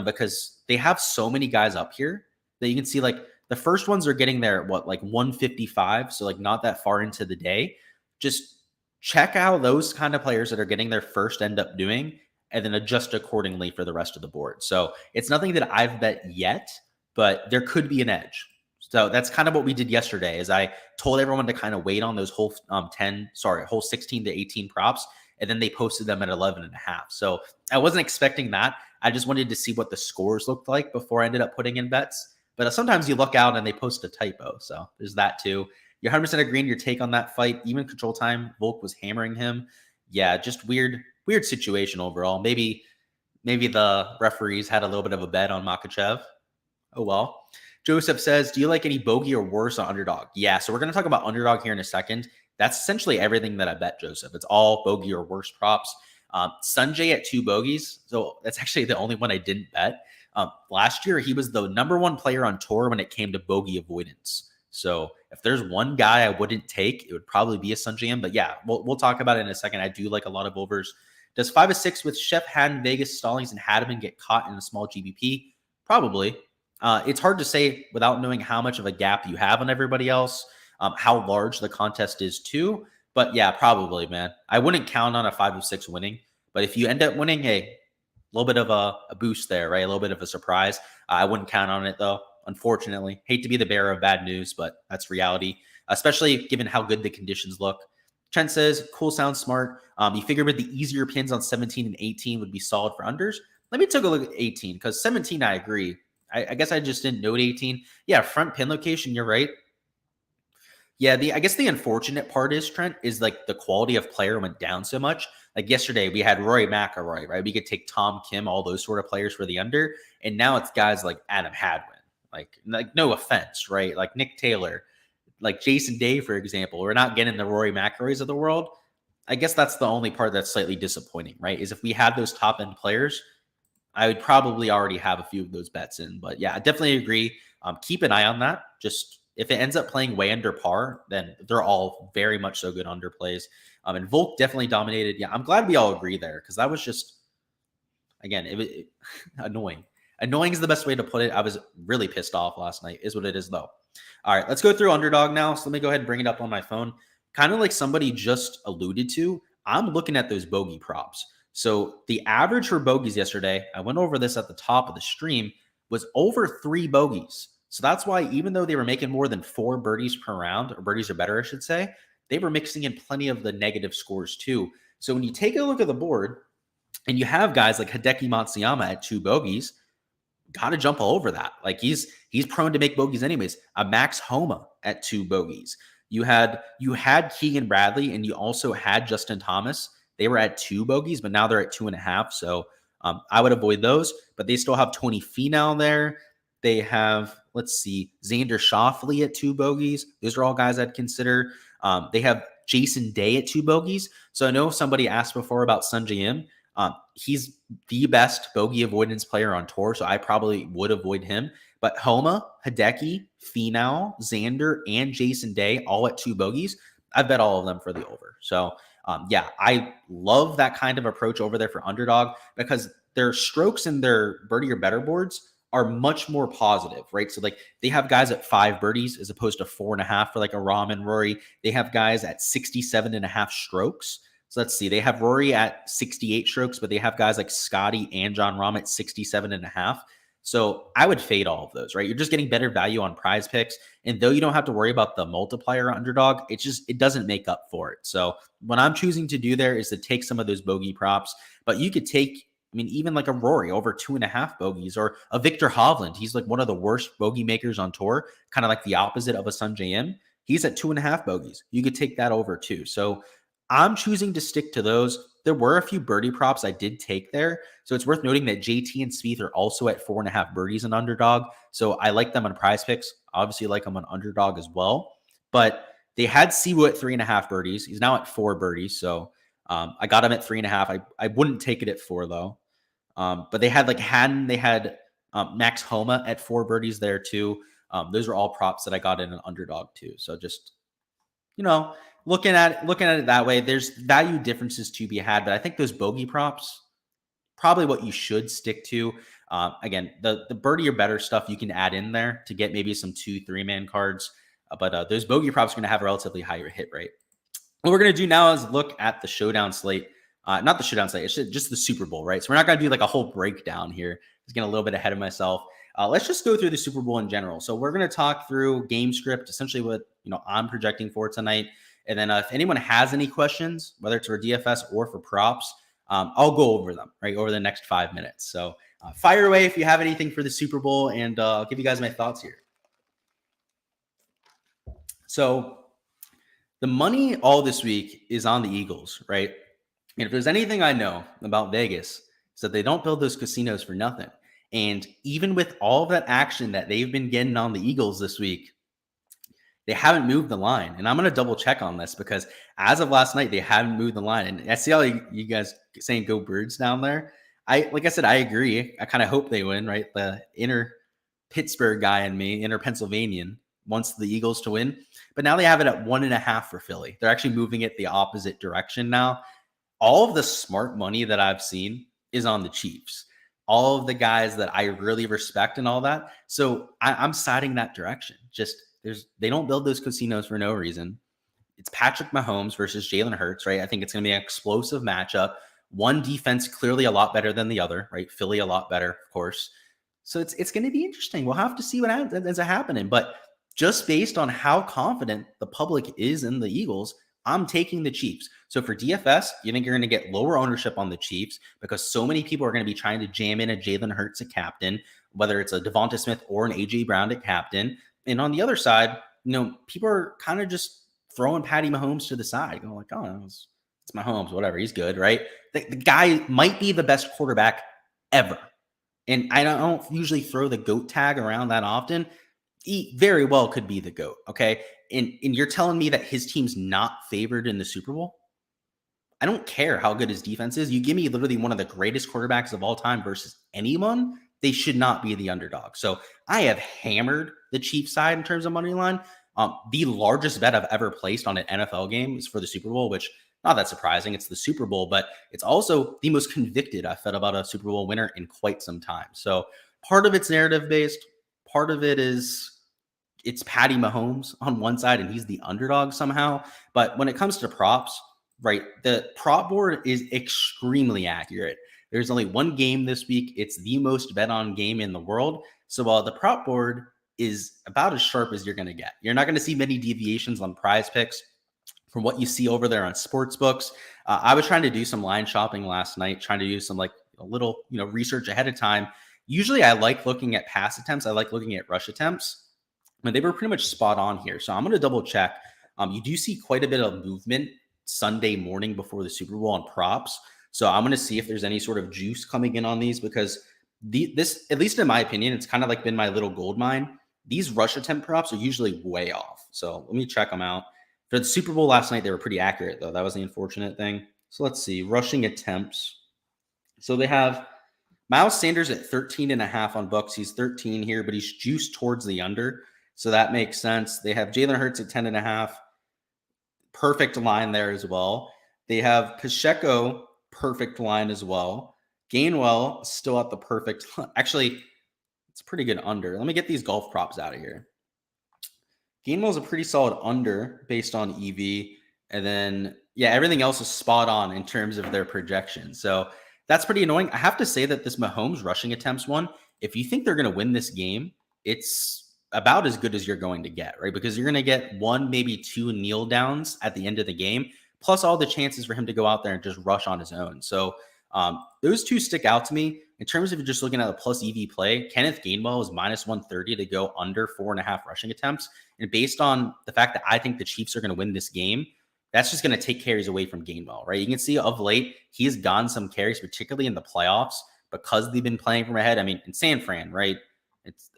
Because they have so many guys up here that you can see like the first ones are getting there at like 155. So like not that far into the day. Just check out those kind of players that are getting their first end up doing and then adjust accordingly for the rest of the board. So it's nothing that I've bet yet, but there could be an edge. So that's kind of what we did yesterday is I told everyone to kind of wait on those whole whole 16 to 18 props. And then they posted them at 11.5. So I wasn't expecting that. I just wanted to see what the scores looked like before I ended up putting in bets. But sometimes you look out and they post a typo. So there's that too. You're 100% agreeing your take on that fight. Even control time, Volk was hammering him. Yeah, just weird situation overall. Maybe the referees had a little bit of a bet on Makhachev. Oh, well. Joseph says, do you like any bogey or worse on underdog? Yeah, so we're going to talk about underdog here in a second. That's essentially everything that I bet, Joseph. It's all bogey or worse props. Sanjay at 2 bogeys. So that's actually the only one I didn't bet. Last year, he was the #1 player on tour when it came to bogey avoidance. So if there's one guy I wouldn't take, it would probably be a Sungjae. But yeah, we'll talk about it in a second. I do like a lot of overs. Does 5 of 6 with Chef, Haddon, Vegas, Stallings, and Hadman get caught in a small GBP? Probably. It's hard to say without knowing how much of a gap you have on everybody else, how large the contest is too. But yeah, probably, man. I wouldn't count on a 5 of 6 winning. But if you end up winning, hey, a little bit of a boost there, right? A little bit of a surprise. I wouldn't count on it, though, unfortunately. Hate to be the bearer of bad news, but that's reality, especially given how good the conditions look. Trent says, cool, sounds smart. You figure with the easier pins on 17 and 18 would be solid for unders. Let me take a look at 18, because 17, I agree. I guess I just didn't note 18. Yeah, front pin location, you're right. Yeah, I guess the unfortunate part is, Trent, is like the quality of player went down so much. Like yesterday, we had Rory McIlroy, right? We could take Tom Kim, all those sort of players for the under. And now it's guys like Adam Hadwin. Like no offense, right? Like Nick Taylor, like Jason Day, for example. We're not getting the Rory McIlroys of the world. I guess that's the only part that's slightly disappointing, right? Is if we had those top-end players, I would probably already have a few of those bets in. But yeah, I definitely agree. Keep an eye on that. Just if it ends up playing way under par, then they're all very much so good underplays. And Volk definitely dominated. Yeah, I'm glad we all agree there, because that was just, again, it annoying. Annoying is the best way to put it. I was really pissed off last night, is what it is, though. All right, let's go through underdog now. So let me go ahead and bring it up on my phone. Kind of like somebody just alluded to, I'm looking at those bogey props. So the average for bogeys yesterday, I went over this at the top of the stream, was over 3 bogeys. So that's why even though they were making more than 4 birdies per round, or birdies are better, I should say, they were mixing in plenty of the negative scores too. So when you take a look at the board and you have guys like Hideki Matsuyama at 2 bogeys, got to jump all over that. Like he's prone to make bogeys anyways. A Max Homa at 2 bogeys. You had Keegan Bradley and you also had Justin Thomas. They were at 2 bogeys, but now they're at 2.5. So I would avoid those. But they still have Tony Finau there. They have, let's see, Xander Schauffele at 2 bogeys. Those are all guys I'd consider. They have Jason Day at 2 bogeys. So I know somebody asked before about Sungjae Im. He's the best bogey avoidance player on tour, so I probably would avoid him. But Homa, Hideki, Finau, Xander, and Jason Day all at 2 bogeys. I bet all of them for the over. So yeah, I love that kind of approach over there for underdog, because their strokes and their birdie or better boards are much more positive, right? So like they have guys at 5 birdies as opposed to 4.5 for like a Rahm and Rory. They have guys at 67.5 strokes. So let's see, they have Rory at 68 strokes, but they have guys like Scotty and John Rahm at 67.5. So I would fade all of those, right? You're just getting better value on prize picks. And though you don't have to worry about the multiplier underdog, it doesn't make up for it. So what I'm choosing to do there is to take some of those bogey props, but you could take, I mean, even like a Rory over 2.5 bogeys, or a Victor Hovland. He's like one of the worst bogey makers on tour, kind of like the opposite of a Sungjae Im. He's at 2.5 bogeys. You could take that over too. So I'm choosing to stick to those. There were a few birdie props I did take there. So it's worth noting that JT and Spieth are also at 4.5 birdies in underdog. So I like them on prize picks. Obviously like them on underdog as well. But they had Siwoo at 3.5 birdies. He's now at 4 birdies. So I got him at 3.5. I wouldn't take it at 4 though. But they had like Haddon, they had Max Homa at 4 birdies there too. Those are all props that I got in an underdog too. So just, looking at it that way, there's value differences to be had. But I think those bogey props, probably what you should stick to. Again, the birdie or better stuff you can add in there to get maybe some 2-3-man cards. But those bogey props are going to have a relatively higher hit rate. What we're going to do now is look at the Showdown slate. Not the Showdown slate, it's just the Super Bowl, right? So we're not going to do like a whole breakdown here. Just getting a little bit ahead of myself. Let's just go through the Super Bowl in general. So we're going to talk through game script, essentially what I'm projecting for tonight. And then if anyone has any questions, whether it's for DFS or for props, I'll go over them right over the next 5 minutes. So fire away if you have anything for the Super Bowl, and I'll give you guys my thoughts here. So the money all this week is on the Eagles, right? And if there's anything I know about Vegas, it's that they don't build those casinos for nothing. And even with all of that action that they've been getting on the Eagles this week, they haven't moved the line. And I'm going to double check on this, because as of last night, they haven't moved the line. And I see all you guys saying go Birds down there. like I said, I agree. I kind of hope they win, right? The inner Pittsburgh guy in me, inner Pennsylvanian, wants the Eagles to win. But now they have it at 1.5 for Philly. They're actually moving it the opposite direction now. All of the smart money that I've seen is on the Chiefs. All of the guys that I really respect and all that. So I'm siding that direction. Just they don't build those casinos for no reason. It's Patrick Mahomes versus Jalen Hurts, right? I think it's going to be an explosive matchup. One defense clearly a lot better than the other, right? Philly a lot better, of course. So it's going to be interesting. We'll have to see what ends up happening. But just based on how confident the public is in the Eagles, I'm taking the Chiefs. So for DFS, you think you're going to get lower ownership on the Chiefs because so many people are going to be trying to jam in a Jalen Hurts at captain, whether it's a Devonta Smith or an AJ Brown at captain. And on the other side, people are kind of just throwing Patty Mahomes to the side, going like, oh, it's Mahomes, whatever, he's good, right? The guy might be the best quarterback ever. And I don't usually throw the GOAT tag around that often. He very well could be the GOAT, okay? And you're telling me that his team's not favored in the Super Bowl? I don't care how good his defense is. You give me literally one of the greatest quarterbacks of all time versus anyone, they should not be the underdog. So I have hammered the Chiefs side in terms of money line. The largest bet I've ever placed on an NFL game is for the Super Bowl, which not that surprising. It's the Super Bowl, but it's also the most convicted I've felt about a Super Bowl winner in quite some time. So part of it's narrative based. Part of it is it's Patty Mahomes on one side and he's the underdog somehow. But when it comes to props, right, the prop board is extremely accurate. There's only one game this week. It's the most bet on game in the world. So while the prop board is about as sharp as you're going to get, you're not going to see many deviations on prize picks from what you see over there on sports books. I was trying to do some line shopping last night, trying to do some like a little, research ahead of time. Usually I like looking at pass attempts. I like looking at rush attempts, but they were pretty much spot on here. So I'm going to double check. You do see quite a bit of movement Sunday morning before the Super Bowl on props. So I'm going to see if there's any sort of juice coming in on these because this, at least in my opinion, it's kind of like been my little gold mine. These rush attempt props are usually way off. So let me check them out. For the Super Bowl last night, they were pretty accurate, though. That was the unfortunate thing. So let's see. Rushing attempts. So they have Miles Sanders at 13.5 on books. He's 13 here, but he's juiced towards the under. So that makes sense. They have Jalen Hurts at 10.5. Perfect line there as well. They have Pacheco, perfect line as well. Gainwell still at the perfect. Actually, it's pretty good under. Let me get these golf props out of here. Gainwell's a pretty solid under based on EV. And then, everything else is spot on in terms of their projection. So that's pretty annoying. I have to say that this Mahomes rushing attempts one, if you think they're going to win this game, it's about as good as you're going to get, right? Because you're going to get one, maybe two kneel downs at the end of the game, plus all the chances for him to go out there and just rush on his own. So those two stick out to me. In terms of just looking at a plus EV play, Kenneth Gainwell is minus 130 to go under 4.5 rushing attempts. And based on the fact that I think the Chiefs are going to win this game, that's just going to take carries away from Gainwell, right? You can see of late, he has gotten some carries, particularly in the playoffs, because they've been playing from ahead. I mean, in San Fran, right?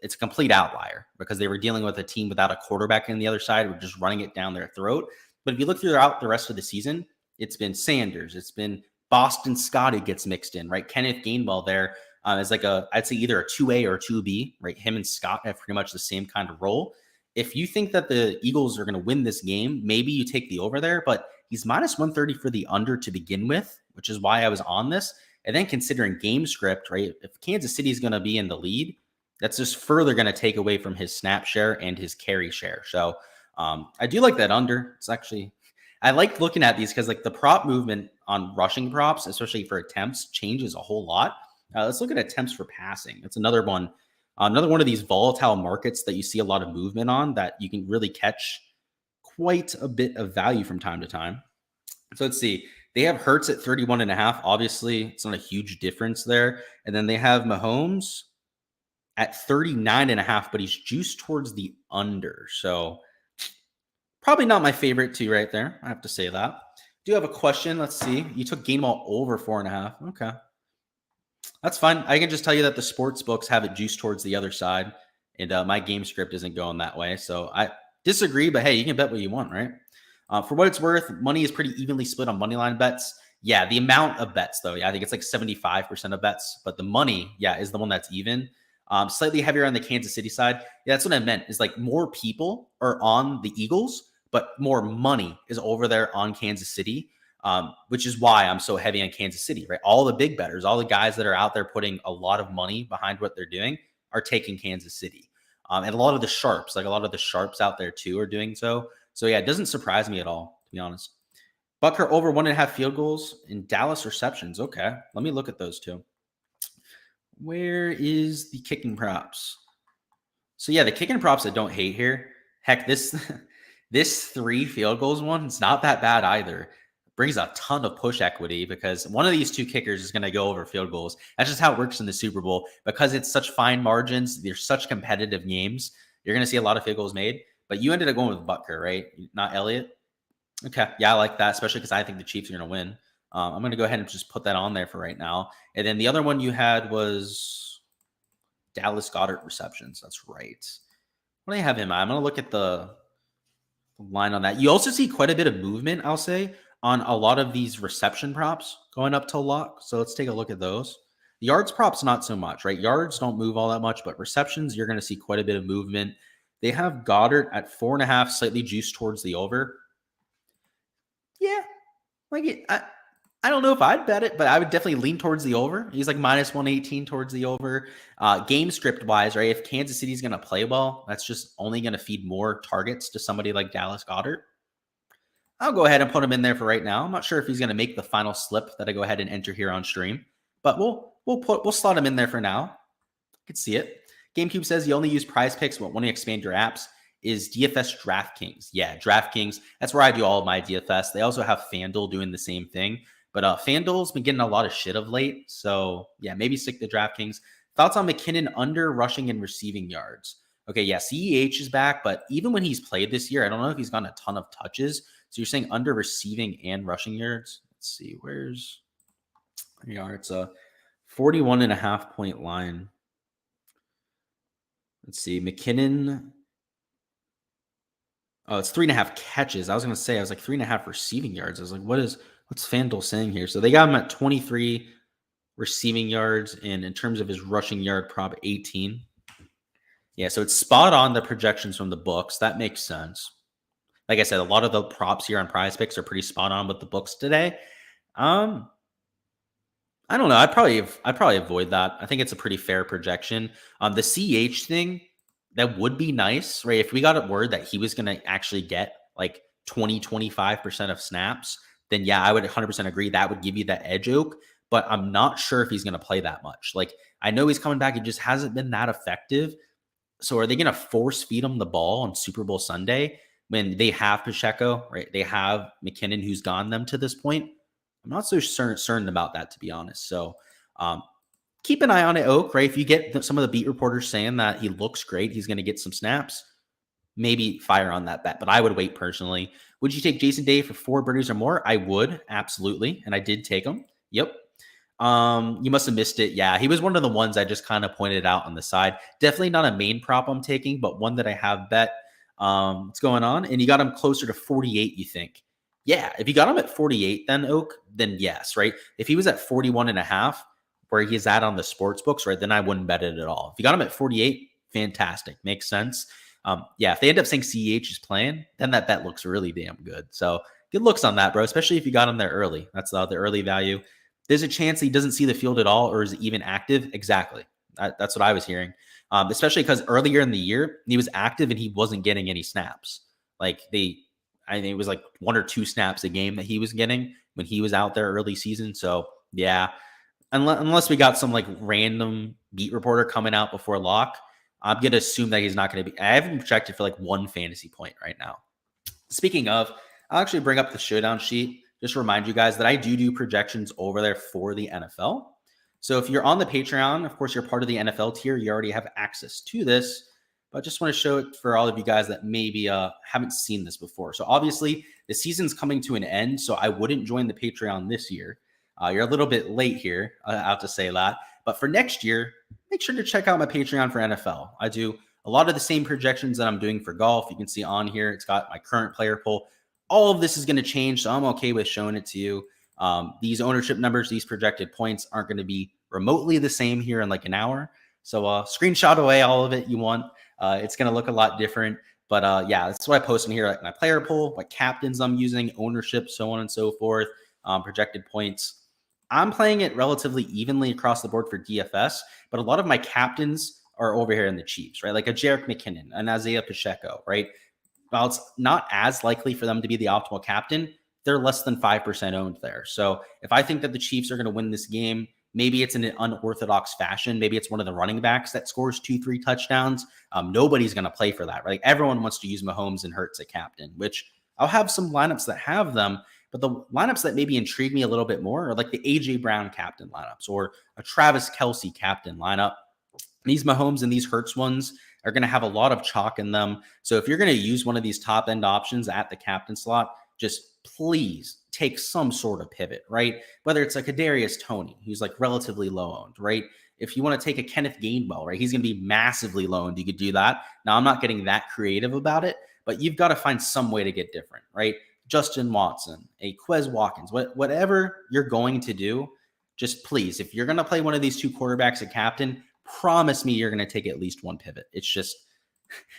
It's a complete outlier because they were dealing with a team without a quarterback on the other side. We're just running it down their throat. But if you look throughout the rest of the season, it's been Sanders. It's been Boston Scott gets mixed in, right? Kenneth Gainwell there is like I'd say either a 2A or a 2B, right? Him and Scott have pretty much the same kind of role. If you think that the Eagles are going to win this game, maybe you take the over there, but he's minus 130 for the under to begin with, which is why I was on this. And then considering game script, right? If Kansas City is going to be in the lead, that's just further going to take away from his snap share and his carry share. So I do like that under. It's actually, I like looking at these because like the prop movement on rushing props, especially for attempts, changes a whole lot. Let's look at attempts for passing. It's another one of these volatile markets that you see a lot of movement on that you can really catch quite a bit of value from time to time. So let's see. They have Hurts at 31.5. Obviously, it's not a huge difference there. And then they have Mahomes at 39.5, but he's juiced towards the under. So probably not my favorite too right there. I have to say that. Do you have a question? Let's see. You took Gainwell over 4.5. Okay. That's fine. I can just tell you that the sports books have it juiced towards the other side, and my game script isn't going that way. So I disagree, but hey, you can bet what you want, right? For what it's worth, money is pretty evenly split on money line bets. Yeah, the amount of bets though, yeah, I think it's like 75% of bets, but the money, yeah, is the one that's even. Slightly heavier on the Kansas City side. Yeah, that's what I meant. Is like more people are on the Eagles, but more money is over there on Kansas City, which is why I'm so heavy on Kansas City, right? All the big bettors, all the guys that are out there putting a lot of money behind what they're doing are taking Kansas City. And a lot of the sharps, like a lot of the sharps out there too, are doing so. So yeah, it doesn't surprise me at all, to be honest. Butker over 1.5 field goals in Dallas receptions. Okay, let me look at those two. Where is the kicking props? So yeah, the kicking props I don't hate here. Heck, this this 3 field goals one, it's not that bad either. It brings a ton of push equity because one of these 2 kickers is going to go over field goals. That's just how it works in the Super Bowl because it's such fine margins. There's such competitive games. You're going to see a lot of field goals made. But you ended up going with Butker, right? Not Elliott. Okay. Yeah, I like that, especially because I think the Chiefs are going to win. I'm going to go ahead and just put that on there for right now. And then the other one you had was Dallas Goedert receptions. That's right. What do I have him at? I'm going to look at the line on that. You also see quite a bit of movement, I'll say, on a lot of these reception props going up to lock. So let's take a look at those. The yards props, not so much, right? Yards don't move all that much, but receptions, you're going to see quite a bit of movement. They have Goddard at 4.5, slightly juiced towards the over. Yeah, like it, I don't know if I'd bet it, but I would definitely lean towards the over. He's like minus 118 towards the over. Game script wise, right? If Kansas City's going to play well, that's just only going to feed more targets to somebody like Dallas Goedert. I'll go ahead and put him in there for right now. I'm not sure if he's going to make the final slip that I go ahead and enter here on stream, but we'll slot him in there for now. You can see it. GameCube says you only use Prize Picks when you expand your apps. Is DFS Draftkings? Yeah, Draftkings. That's where I do all of my DFS. They also have FanDuel doing the same thing. But FanDuel's been getting a lot of shit of late. So, yeah, maybe stick to DraftKings. Thoughts on McKinnon under rushing and receiving yards? Okay, yeah, CEH is back. But even when he's played this year, I don't know if he's gotten a ton of touches. So you're saying under receiving and rushing yards? Let's see. Where's yards? It's a 41.5 point line. Let's see. McKinnon. Oh, it's 3.5 catches. I was going to say, I was like 3.5 receiving yards. I was like, what's FanDuel saying here? So they got him at 23 receiving yards, and in terms of his rushing yard prop, 18. Yeah, so it's spot on the projections from the books. That makes sense. Like I said, a lot of the props here on Prize Picks are pretty spot on with the books today. I don't know. I'd probably avoid that. I think it's a pretty fair projection. The CH thing, that would be nice, right? If we got a word that he was going to actually get like 25% of snaps, then yeah, I would 100% agree. That would give you that edge oak, but I'm not sure if he's going to play that much. Like, I know he's coming back. It just hasn't been that effective. So are they going to force feed him the ball on Super Bowl Sunday when they have Pacheco, right? They have McKinnon, who's gotten them to this point. I'm not so certain about that, to be honest. So, keep an eye on it, Oak, right? If you get some of the beat reporters saying that he looks great, he's going to get some snaps, maybe fire on that bet. But I would wait personally. Would you take Jason Day for 4 birdies or more? I would, absolutely. And I did take him. Yep. You must have missed it. Yeah, he was one of the ones I just kind of pointed out on the side. Definitely not a main prop I'm taking, but one that I have bet. What's going on? And you got him closer to 48, you think? Yeah, if you got him at 48, then Oak, then yes, right? If he was at 41.5, where he's at on the sports books, right, then I wouldn't bet it at all. If you got him at 48, fantastic. Makes sense. Yeah, if they end up saying CEH is playing, then that bet looks really damn good. So good looks on that, bro, especially if you got him there early. That's the early value. There's a chance he doesn't see the field at all or is even active. Exactly. That's what I was hearing, especially because earlier in the year, he was active and he wasn't getting any snaps. Like I think it was like 1 or 2 snaps a game that he was getting when he was out there early season. So yeah, unless we got some like random beat reporter coming out before lock, I'm going to assume that he's not going to be. I haven't projected for like 1 fantasy point right now. Speaking of, I'll actually bring up the Showdown sheet. Just remind you guys that I do projections over there for the NFL. So if you're on the Patreon, of course, you're part of the NFL tier. You already have access to this. But I just want to show it for all of you guys that maybe haven't seen this before. So obviously, the season's coming to an end, so I wouldn't join the Patreon this year. You're a little bit late here, I have to say that. But for next year, make sure to check out my Patreon for NFL. I do a lot of the same projections that I'm doing for golf. You can see on here, it's got my current player pool. All of this is going to change, so I'm okay with showing it to you. These ownership numbers, these projected points aren't going to be remotely the same here in like an hour. So screenshot away all of it you want. It's going to look a lot different. But yeah, that's what I post in here, like my player pool, what captains I'm using, ownership, so on and so forth, projected points. I'm playing it relatively evenly across the board for DFS, but a lot of my captains are over here in the Chiefs, right? Like a Jerick McKinnon, an Isaiah Pacheco, right? While it's not as likely for them to be the optimal captain, they're less than 5% owned there. So if I think that the Chiefs are going to win this game, maybe it's in an unorthodox fashion. Maybe it's one of the running backs that scores 2-3 touchdowns. Nobody's going to play for that, right? Like everyone wants to use Mahomes and Hurts at captain, which I'll have some lineups that have them. But the lineups that maybe intrigue me a little bit more are like the AJ Brown captain lineups or a Travis Kelce captain lineup. These Mahomes and these Hurts ones are going to have a lot of chalk in them. So if you're going to use one of these top end options at the captain slot, just please take some sort of pivot, right? Whether it's like a Kadarius Toney, who's like relatively low owned, right? If you want to take a Kenneth Gainwell, right? He's going to be massively low owned. You could do that. Now, I'm not getting that creative about it, but you've got to find some way to get different, right? Justin Watson, a Quez Watkins, whatever you're going to do, just please, if you're going to play one of these two quarterbacks at captain, promise me you're going to take at least one pivot. It's just,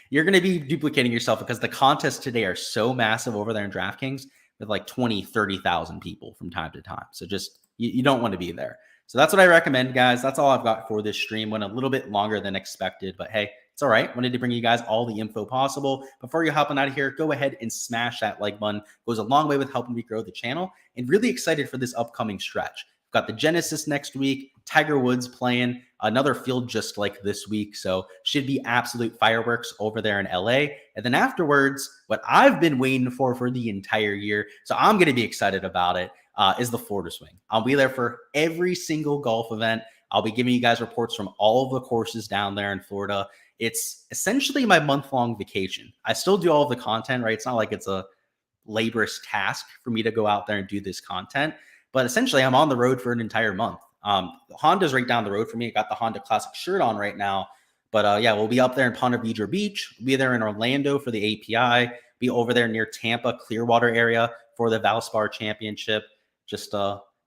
you're going to be duplicating yourself because the contests today are so massive over there in DraftKings with like 20, 30,000 people from time to time. So just, you don't want to be there. So that's what I recommend, guys. That's all I've got for this stream. Went a little bit longer than expected, but hey, it's all right. Wanted to bring you guys all the info possible. Before you're hopping out of here, go ahead and smash that like button. It goes a long way with helping me grow the channel, and really excited for this upcoming stretch. Got the Genesis next week, Tiger Woods playing another field just like this week. So should be absolute fireworks over there in LA. And then afterwards, what I've been waiting for the entire year, so I'm going to be excited about it, is the Florida Swing. I'll be there for every single golf event. I'll be giving you guys reports from all of the courses down there in Florida. It's essentially my month-long vacation. I still do all of the content, right? It's not like it's a laborious task for me to go out there and do this content. But essentially, I'm on the road for an entire month. Honda's right down the road for me. I got the Honda Classic shirt on right now. But yeah, we'll be up there in Ponte Vedra Beach. We'll be there in Orlando for the API. Be over there near Tampa, Clearwater area for the Valspar Championship. Just,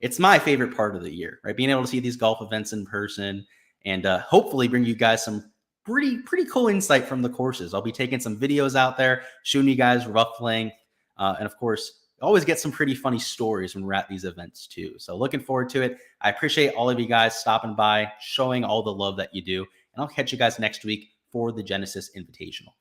it's my favorite part of the year, right? Being able to see these golf events in person and hopefully bring you guys some pretty cool insight from the courses. I'll be taking some videos out there, showing you guys rough length. And of course, always get some pretty funny stories when we're at these events too. So looking forward to it. I appreciate all of you guys stopping by, showing all the love that you do. And I'll catch you guys next week for the Genesis Invitational.